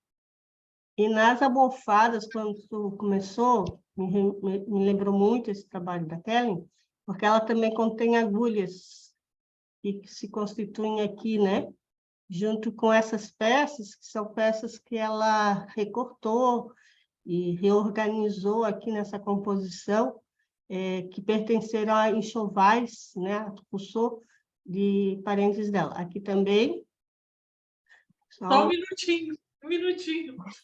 E nas almofadas, quando tu começou, me lembrou muito esse trabalho da Kelly, porque ela também contém agulhas que se constituem aqui, né? Junto com essas peças, que são peças que ela recortou e reorganizou aqui nessa composição, que pertenceram a enxovais, né? A Tucussô, de parentes dela. Aqui também... Só um minutinho.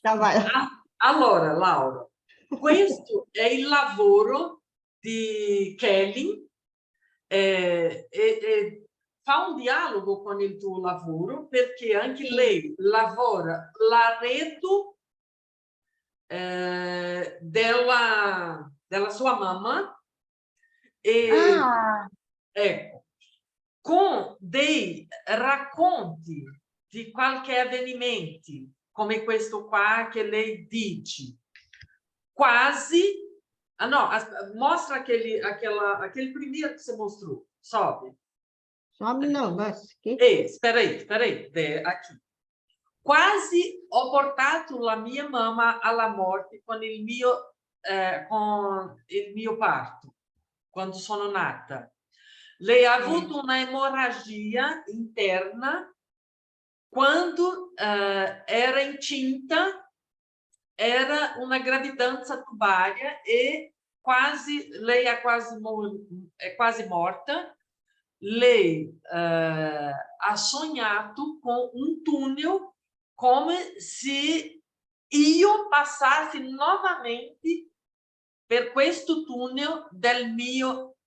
Tá, vai. Allora, Laura, questo è il lavoro di Kelly, fa un dialogo con il tuo lavoro, perché anche lei lavora l'arredo della sua mamma e ecco, con dei racconti di qualche avvenimento, come questo qua che lei dice, quasi... Ah, no, mostra aquele primeiro que você mostrou, sobe. Sobe não, vai. Espera aí, aqui. Quasi ho portato la mia mamma alla morte con il mio parto, quando sono nata. Lei ha avuto una emorragia interna quando era incinta, era una gravidanza tubaria e lei è quasi morta. Lei ha sognato con un tunnel come se io passassi novamente per questo tunnel del mio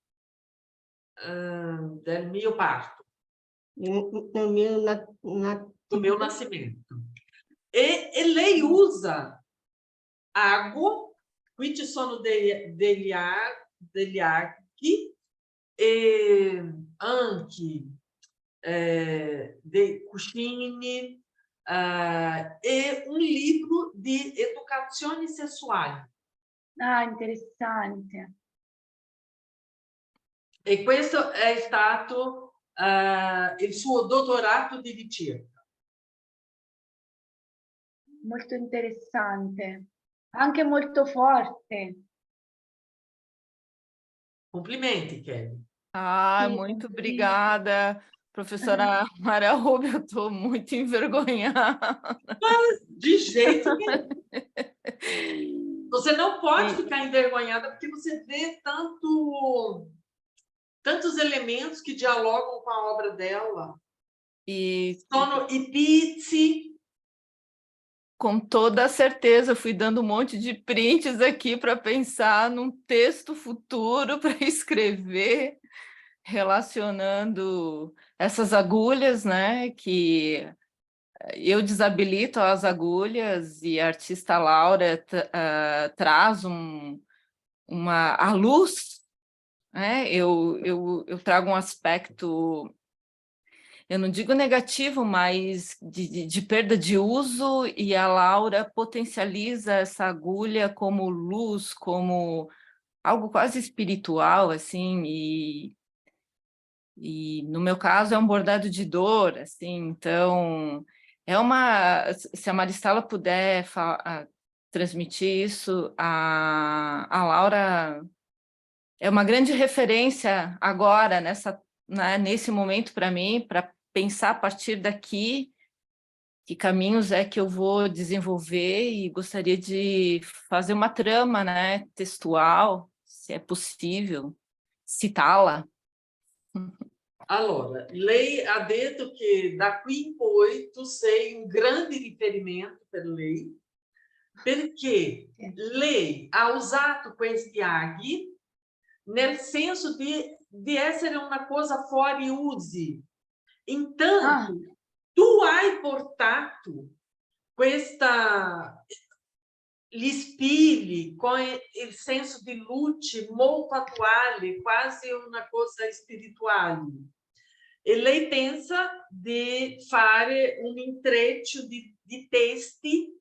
parto, do meu nascimento. E lei usa água, qui ci sono degli archi e anche dei cuscini e un libro di educazione sessuale. Ah, interessante. E questo è stato il suo dottorato di ricerca. molto interessante, anche molto forte. Complimente, Kelly. Ah, Sì, muito complimenti. obrigada, professora Maria Rubia, eu estou muito envergonhada. De jeito nenhum. Você não pode E, ficar envergonhada porque você vê tantos elementos que dialogam com a obra dela. e Sono e Pizzi. com toda certeza, eu fui dando um monte de prints aqui para pensar num texto futuro para escrever, relacionando essas agulhas, né? Que eu desabilito as agulhas e a artista Laura traz a luz, né? Eu trago um aspecto, eu não digo negativo, mas de perda de uso, e a Laura potencializa essa agulha como luz, como algo quase espiritual, assim, e no meu caso é um bordado de dor, assim, então se a Maristela puder transmitir isso, a Laura é uma grande referência agora, nesse momento para mim, para pensar a partir daqui que caminhos é que eu vou desenvolver, e gostaria de fazer uma trama, né, textual, se é possível, citá-la. Allora, lei ha detto che da qui in poi tu sei un grande riferimento per lei, perché lei ha usato questi aghi nel senso di essere una cosa fuori usi. Intanto, tu hai portato gli spilli con il senso di luce molto attuale, quasi una cosa spirituale. E lei pensa di fare un intreccio di testi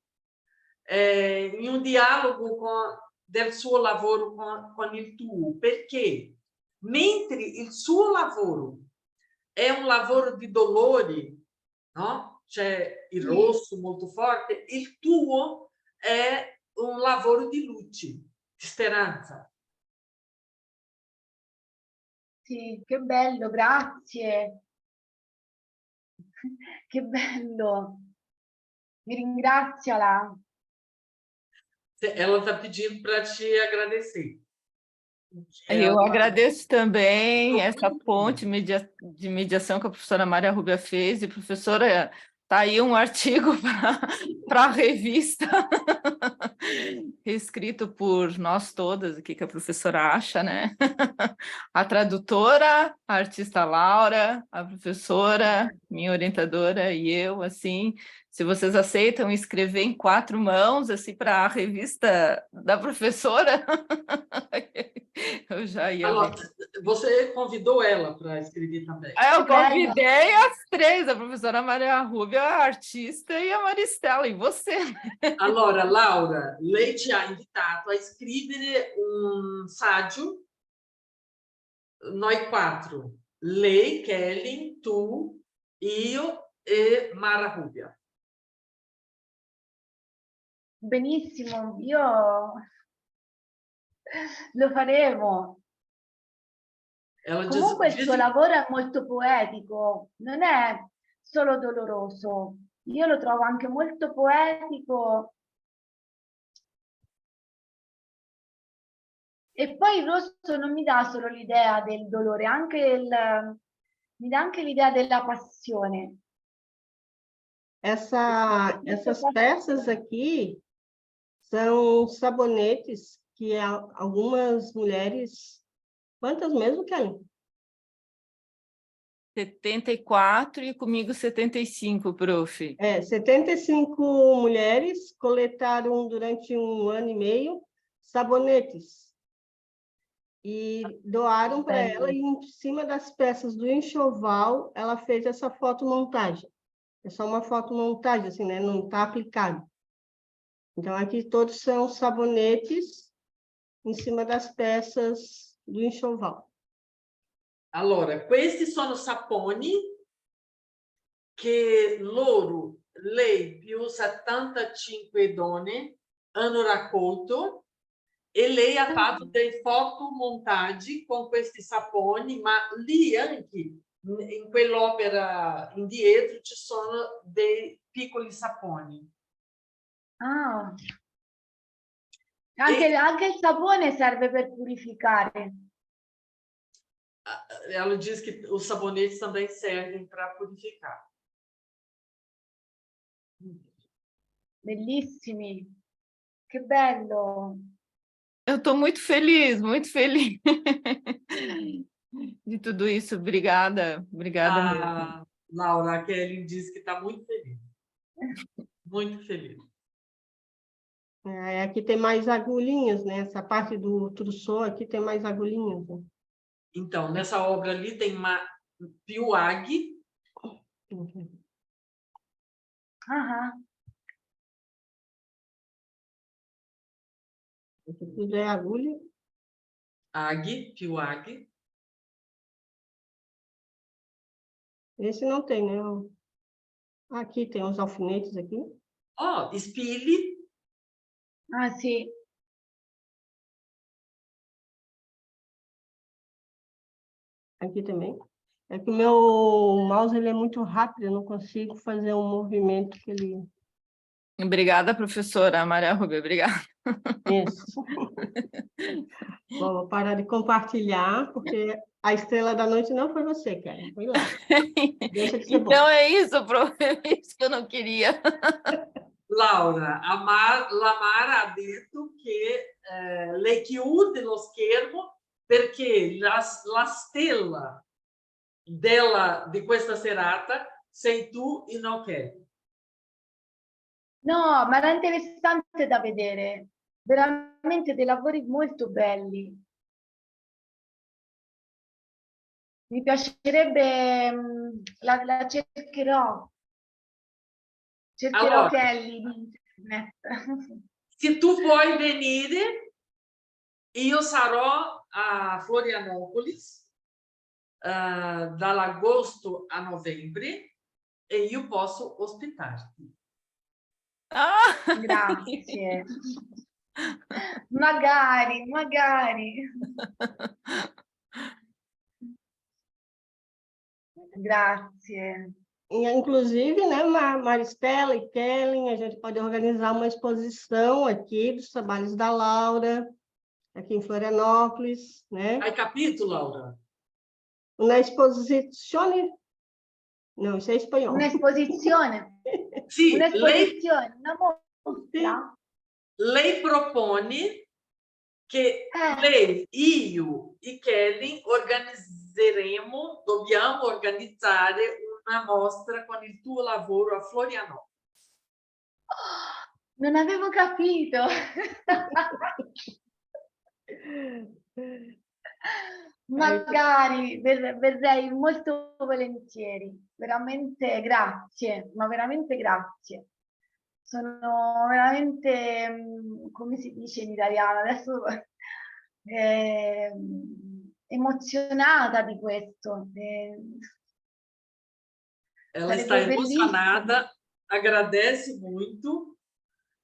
in un dialogo del suo lavoro con il tuo, perché mentre il suo lavoro è un lavoro di dolori, no? C'è il rosso molto forte, il tuo è un lavoro di luce, di speranza. Sì, che bello, grazie. Che bello. Mi ringraziala. Ela está pedindo para te agradecer. Eu agradeço também essa ponte de mediação que a professora Maria Rubia fez. E, professora, está aí um artigo para a revista, escrito por nós todas, o que a professora acha, né? A tradutora, a artista Laura, a professora, minha orientadora e eu, assim, se vocês aceitam escrever em 4 mãos, assim, para a revista da professora, eu já ia ver. Você convidou ela para escrever também? Eu convidei as 3, a professora Maria Rubia, a artista, e a Maristela, e você. Allora, Laura, lei ci ha invitato a scrivere un saggio, noi 4, lei, Kelly, tu, io e Mara Rubia. Benissimo, io lo faremo. Comunque il suo lavoro è molto poetico, non è solo doloroso. Io lo trovo anche molto poetico. E poi il rosso non mi dà solo l'idea del dolore, mi dà anche l'idea della passione. Essas peças aqui são sabonetes que algumas mulheres... Quantas mesmo, Kelly? 74 e comigo 75, prof. 75 mulheres coletaram durante 1 ano e meio sabonetes e doaram para ela, e em cima das peças do enxoval ela fez essa fotomontagem. É só uma fotomontagem, assim, né? Não está aplicado. Então, aqui todos são sabonetes em cima das peças do enxoval. Allora, questi sono saponi che loro lei più 75 donne hanno raccolto e lei ha fatto dei fotomontaggi con questi saponi, ma lì anche in quell'opera indietro ci sono dei piccoli saponi. Ah, E anche il sapone serve per purificare. ela diz que os sabonetes também servem para purificar. Bellissimi, che bello. Eu estou muito feliz de tudo isso. Obrigada mesmo. A Laura, a Kelly diz que está muito feliz. Muito feliz. Aqui tem mais agulhinhas, né? Essa parte do trousseau aqui tem mais agulhinhas. Né? Então, nessa obra ali tem uma piuag. Ah, Aqui tudo é agulha. Piuag. Esse não tem, né? Aqui tem uns alfinetes aqui. Ó, spilli. ah, sì. Aqui também. É que o meu mouse ele é muito rápido, eu não consigo fazer um movimento que ele... Obrigada, professora Maria Rubia, obrigada. Isso. Bom, vou parar de compartilhar, porque a estrela da noite não foi você, cara. Foi lá. Deixa de ser bom. Então é isso, prof. É isso que eu não queria. Laura, la Mara ha detto che le chiude lo schermo perché la stella di questa serata sei tu e non Kelly. No, ma era interessante da vedere. Veramente dei lavori molto belli. Mi piacerebbe, la cercherò. Cercherò Allora, Kelly di internet. se tu puoi venire, io sarò a Florianopolis dall'agosto a novembre e io posso ospitarti. Ah! Grazie. Magari, magari. Grazie. Inclusive, né, Maristela e Kellen, a gente pode organizar uma exposição aqui dos trabalhos da Laura, aqui em Florianópolis, né? Hai capito, Laura? Una esposizione... Não, isso é espanhol. Un'esposizione. Sì, Un'esposizione, una mostra. lei propone che lei, io e Kelly dobbiamo organizzare una mostra con il tuo lavoro a Florianópolis. Oh, non avevo capito. Magari verrei molto volentieri. Veramente grazie, ma veramente grazie. Sono veramente, come si dice in italiano, adesso emozionata di questo. Ela está emocionada, agradece muito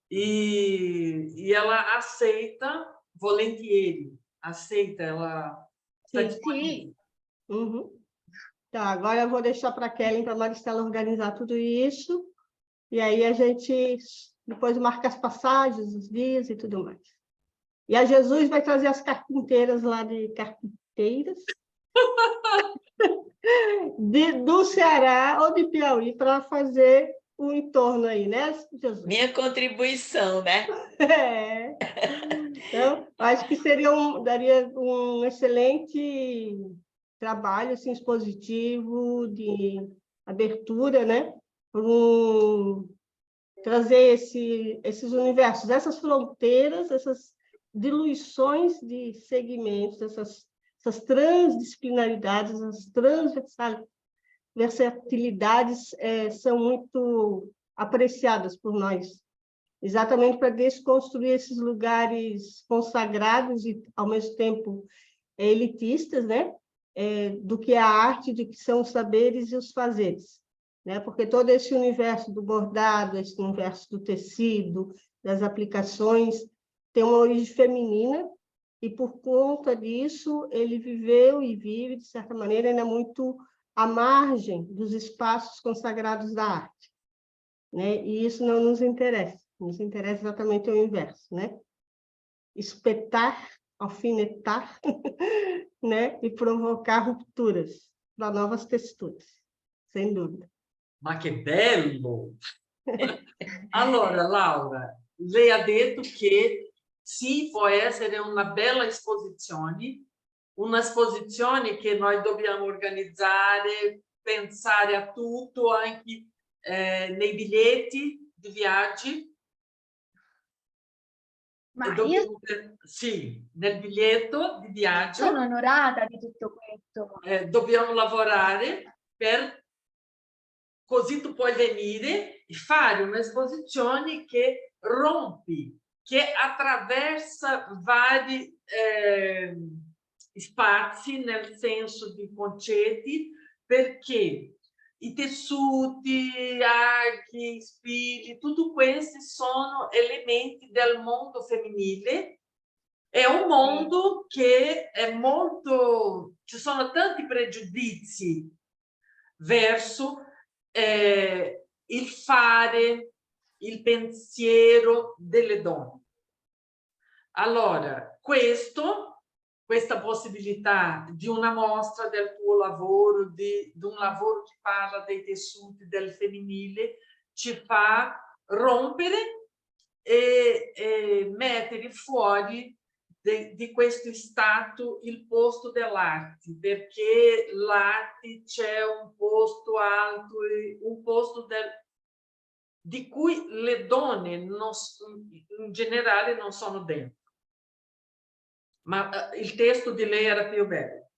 e ela aceita volentieri, aceita, ela está disponível. Uhum. Tá, agora eu vou deixar para a Kelly, para a Maristela organizar tudo isso, e aí a gente depois marca as passagens, os dias e tudo mais. E a Jesus vai trazer as carpinteiras lá de carpinteiras do Ceará ou de Piauí para fazer o entorno aí, né, Jesus? Minha contribuição, né? É. Então, acho que daria um excelente trabalho assim, expositivo, de abertura, né? Trazer esses universos, essas fronteiras, essas diluições de segmentos, essas transdisciplinaridades, essas versatilidades são muito apreciadas por nós, exatamente para desconstruir esses lugares consagrados e, ao mesmo tempo, elitistas, né? Do que é a arte, do que são os saberes e os fazeres. né? Porque todo esse universo do bordado, esse universo do tecido, das aplicações, tem uma origem feminina, e por conta disso ele viveu e vive, de certa maneira, ainda muito à margem dos espaços consagrados da arte, né? E isso não nos interessa. Nos interessa exatamente o inverso, né? Espetar, alfinetar, né? E provocar rupturas para novas texturas, sem dúvida. Ma che bello! Allora, Laura, lei ha detto che sì, può essere una bella esposizione, una esposizione che noi dobbiamo organizzare, pensare a tutto, anche nei biglietti di viaggi. Ma E io sì, nel biglietto di viaggio sono onorata di tutto questo. dobbiamo lavorare per così tu puoi venire e fare un'esposizione che rompi, che attraversa vari spazi nel senso di concetti, perché i tessuti, aghi, spilli, tutti questi sono elementi del mondo femminile. È un mondo che è molto... ci sono tanti pregiudizi verso il fare, il pensiero delle donne. Allora, questa possibilità di una mostra del tuo lavoro, di un lavoro che parla dei tessuti del femminile, ci fa rompere e mettere fuori di questo stato il posto dell'arte, perché l'arte c'è un posto alto, un posto di cui le donne in generale non sono dentro. Ma il testo di lei era più bello.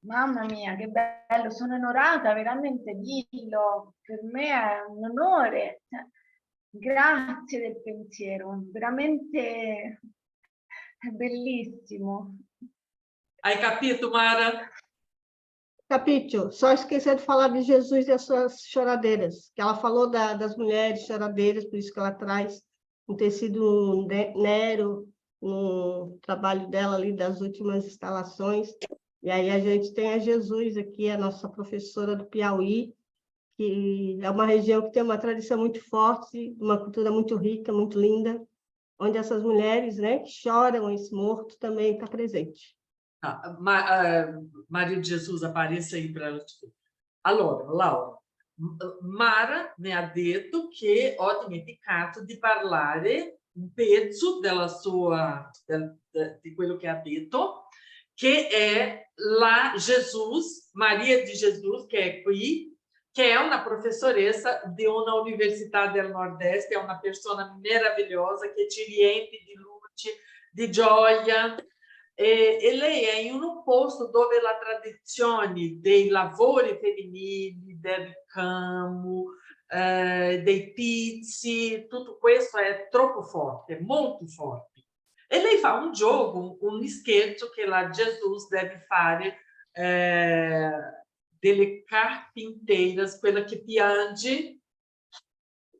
Mamma mia, che bello, sono onorata, veramente dillo, per me è un onore. Grazie del pensiero, veramente è bellissimo. Hai capito, Mara? Capítulo, só esqueceu de falar de Jesus e as suas choradeiras, que ela falou das mulheres choradeiras, por isso que ela traz um tecido Nero no trabalho dela ali das últimas instalações. E aí a gente tem a Jesus aqui, a nossa professora do Piauí, que é uma região que tem uma tradição muito forte, uma cultura muito rica, muito linda, onde essas mulheres, né, que choram esse morto também está presente. Maria de Jesus, apareça aí para ela te ver. Allora, Laura, Mara mi ha detto che ho dimenticato di parlare un pezzo di quello che ha detto, che è la Jesus, Maria di Jesus, che è qui, che è una professoressa di una università del Nord-Est, è una persona meravigliosa che ci riempie di luce, di gioia. E lei è in un posto dove la tradizione dei lavori femminili, del ricamo, dei pizzi, tutto questo è troppo forte, molto forte. E lei fa un gioco, un scherzo che la Jesus deve fare delle carpinteiras, quella che piange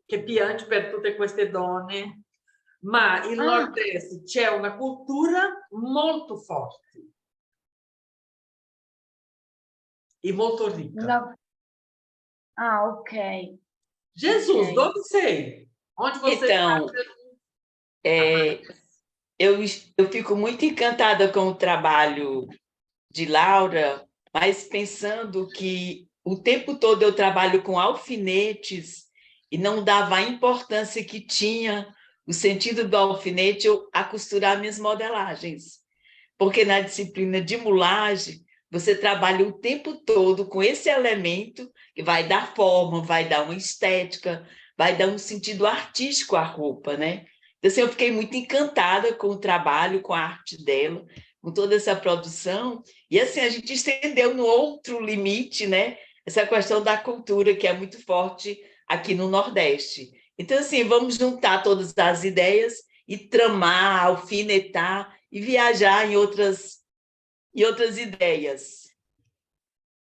per tutte queste donne. Ma il Nord-Est c'è una cultura molto forte e molto ricca. Ok. Jesus, Ok. dove sei? Onde você Então, eu fico muito encantada com o trabalho de Laura, mas pensando que o tempo todo eu trabalho com alfinetes e não dava a importância que tinha o sentido do alfinete a costurar minhas modelagens. Porque na disciplina de mulagem, você trabalha o tempo todo com esse elemento que vai dar forma, vai dar uma estética, vai dar um sentido artístico à roupa, né? Então, assim, eu fiquei muito encantada com o trabalho, com a arte dela, com toda essa produção. E, assim, a gente estendeu no outro limite, né? Essa questão da cultura, que é muito forte aqui no Nordeste. Então, assim, vamos juntar todas as ideias e tramar, alfinetar e viajar em outras ideias.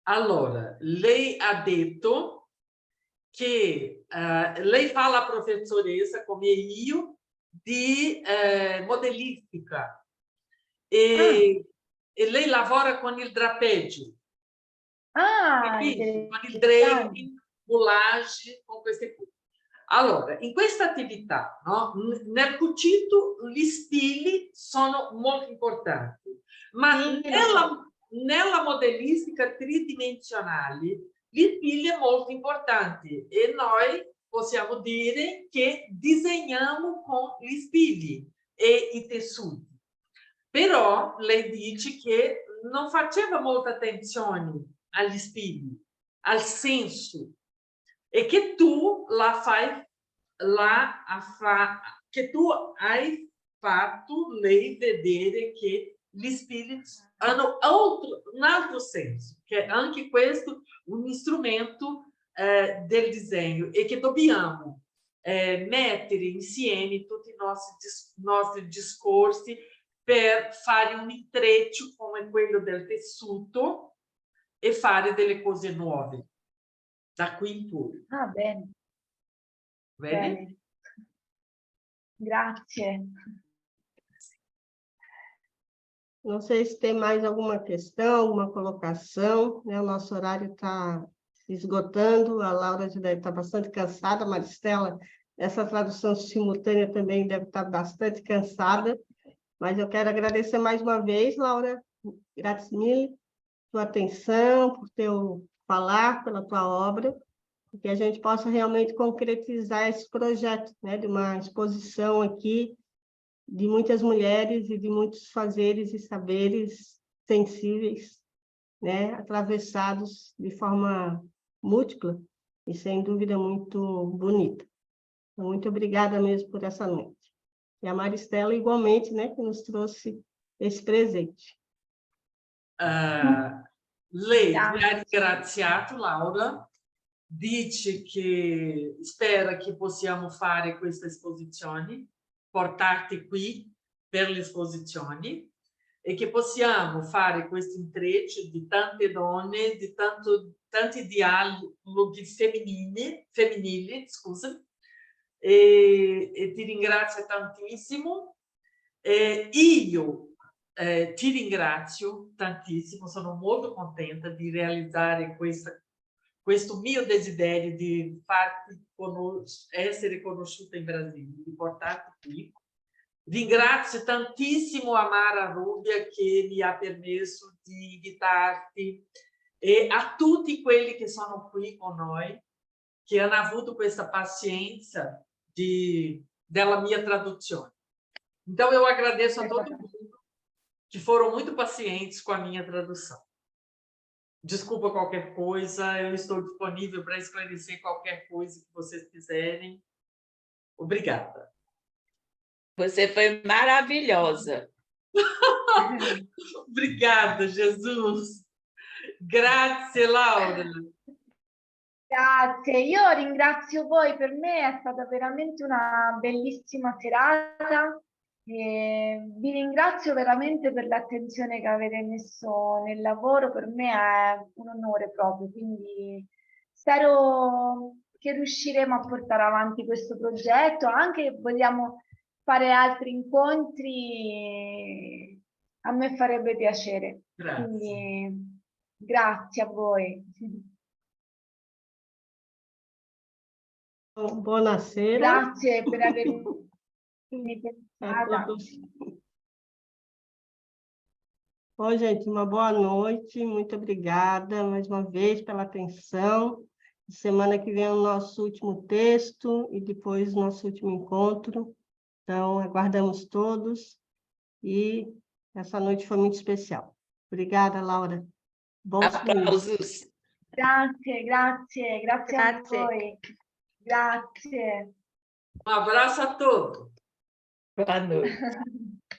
Allora, lei ha detto che lei fa la professoressa, come io, di modellistica e lei lavora con il drapeggio. Capisci? Con il draping, moulage, con queste cose. Allora, in questa attività, no, nel cucito, gli stili sono molto importanti, ma Sì, nella modellistica tridimensionale gli stili sono molto importanti e noi possiamo dire che disegniamo con gli stili e i tessuti. Però lei dice che non faceva molta attenzione agli stili, al senso, e che tu che tu hai fatto lei vedere che gli stili hanno un altro senso, che anche questo è un strumento del disegno e che dobbiamo mettere insieme tutti i nostri discorsi per fare un intreccio come quello del tessuto e fare delle cose nuove da qui in poi. Ah, bene. Bene? Bene. Grazie. Não sei se tem mais alguma questão, alguma colocação, né? O nosso horário está se esgotando, a Laura já deve estar bastante cansada, a Maristela, essa tradução simultânea também deve estar bastante cansada, mas eu quero agradecer mais uma vez, Laura, grazie mille, tua atenção, por teu falar, pela tua obra, e que a gente possa realmente concretizar esse projeto, né? De uma exposição aqui, de muitas mulheres e de muitos fazeres e saberes sensíveis, né, atravessados de forma múltipla e, sem dúvida, muito bonita. Então, muito obrigada mesmo por essa noite. E a Maristela, igualmente, né, que nos trouxe esse presente. Lei mi ha ringraziato, Laura, dice che spera che possiamo fare questa esposizione, portarti qui per le esposizioni e che possiamo fare questo intreccio di tante donne, di tanti dialoghi femminili, scusa, e ti ringrazio tantissimo. Io ti ringrazio tantissimo, sono molto contenta di realizzare questo mio desiderio di essere conosciuta in Brasile, di portarti qui. Ringrazio tantissimo Amara Rubbia che mi ha permesso di invitarti e a tutti quelli che sono qui con noi, che hanno avuto questa pazienza della mia traduzione. Então, eu agradeço a todo mundo que foram muito pacientes com a minha tradução. Desculpa qualquer coisa, eu estou disponível para esclarecer qualquer coisa que vocês quiserem. Obrigada. Você foi maravilhosa. Obrigada, Jesus. Grazie, Laura. Grazie, io ringrazio voi, per me è stata veramente una bellissima serata. Vi ringrazio veramente per l'attenzione che avete messo nel lavoro, per me è un onore proprio, quindi spero che riusciremo a portare avanti questo progetto, anche vogliamo fare altri incontri, a me farebbe piacere. Grazie. Quindi grazie a voi. Buonasera. Grazie per avermi pensata. Bom, gente, uma boa noite, muito obrigada mais uma vez pela atenção. Semana que vem é o nosso último texto e depois o nosso último encontro. Então, aguardamos todos e essa noite foi muito especial. Obrigada, Laura. Bons Aplausos. Grazie a voi. Grazie. Um abraço a todos. Boa noite.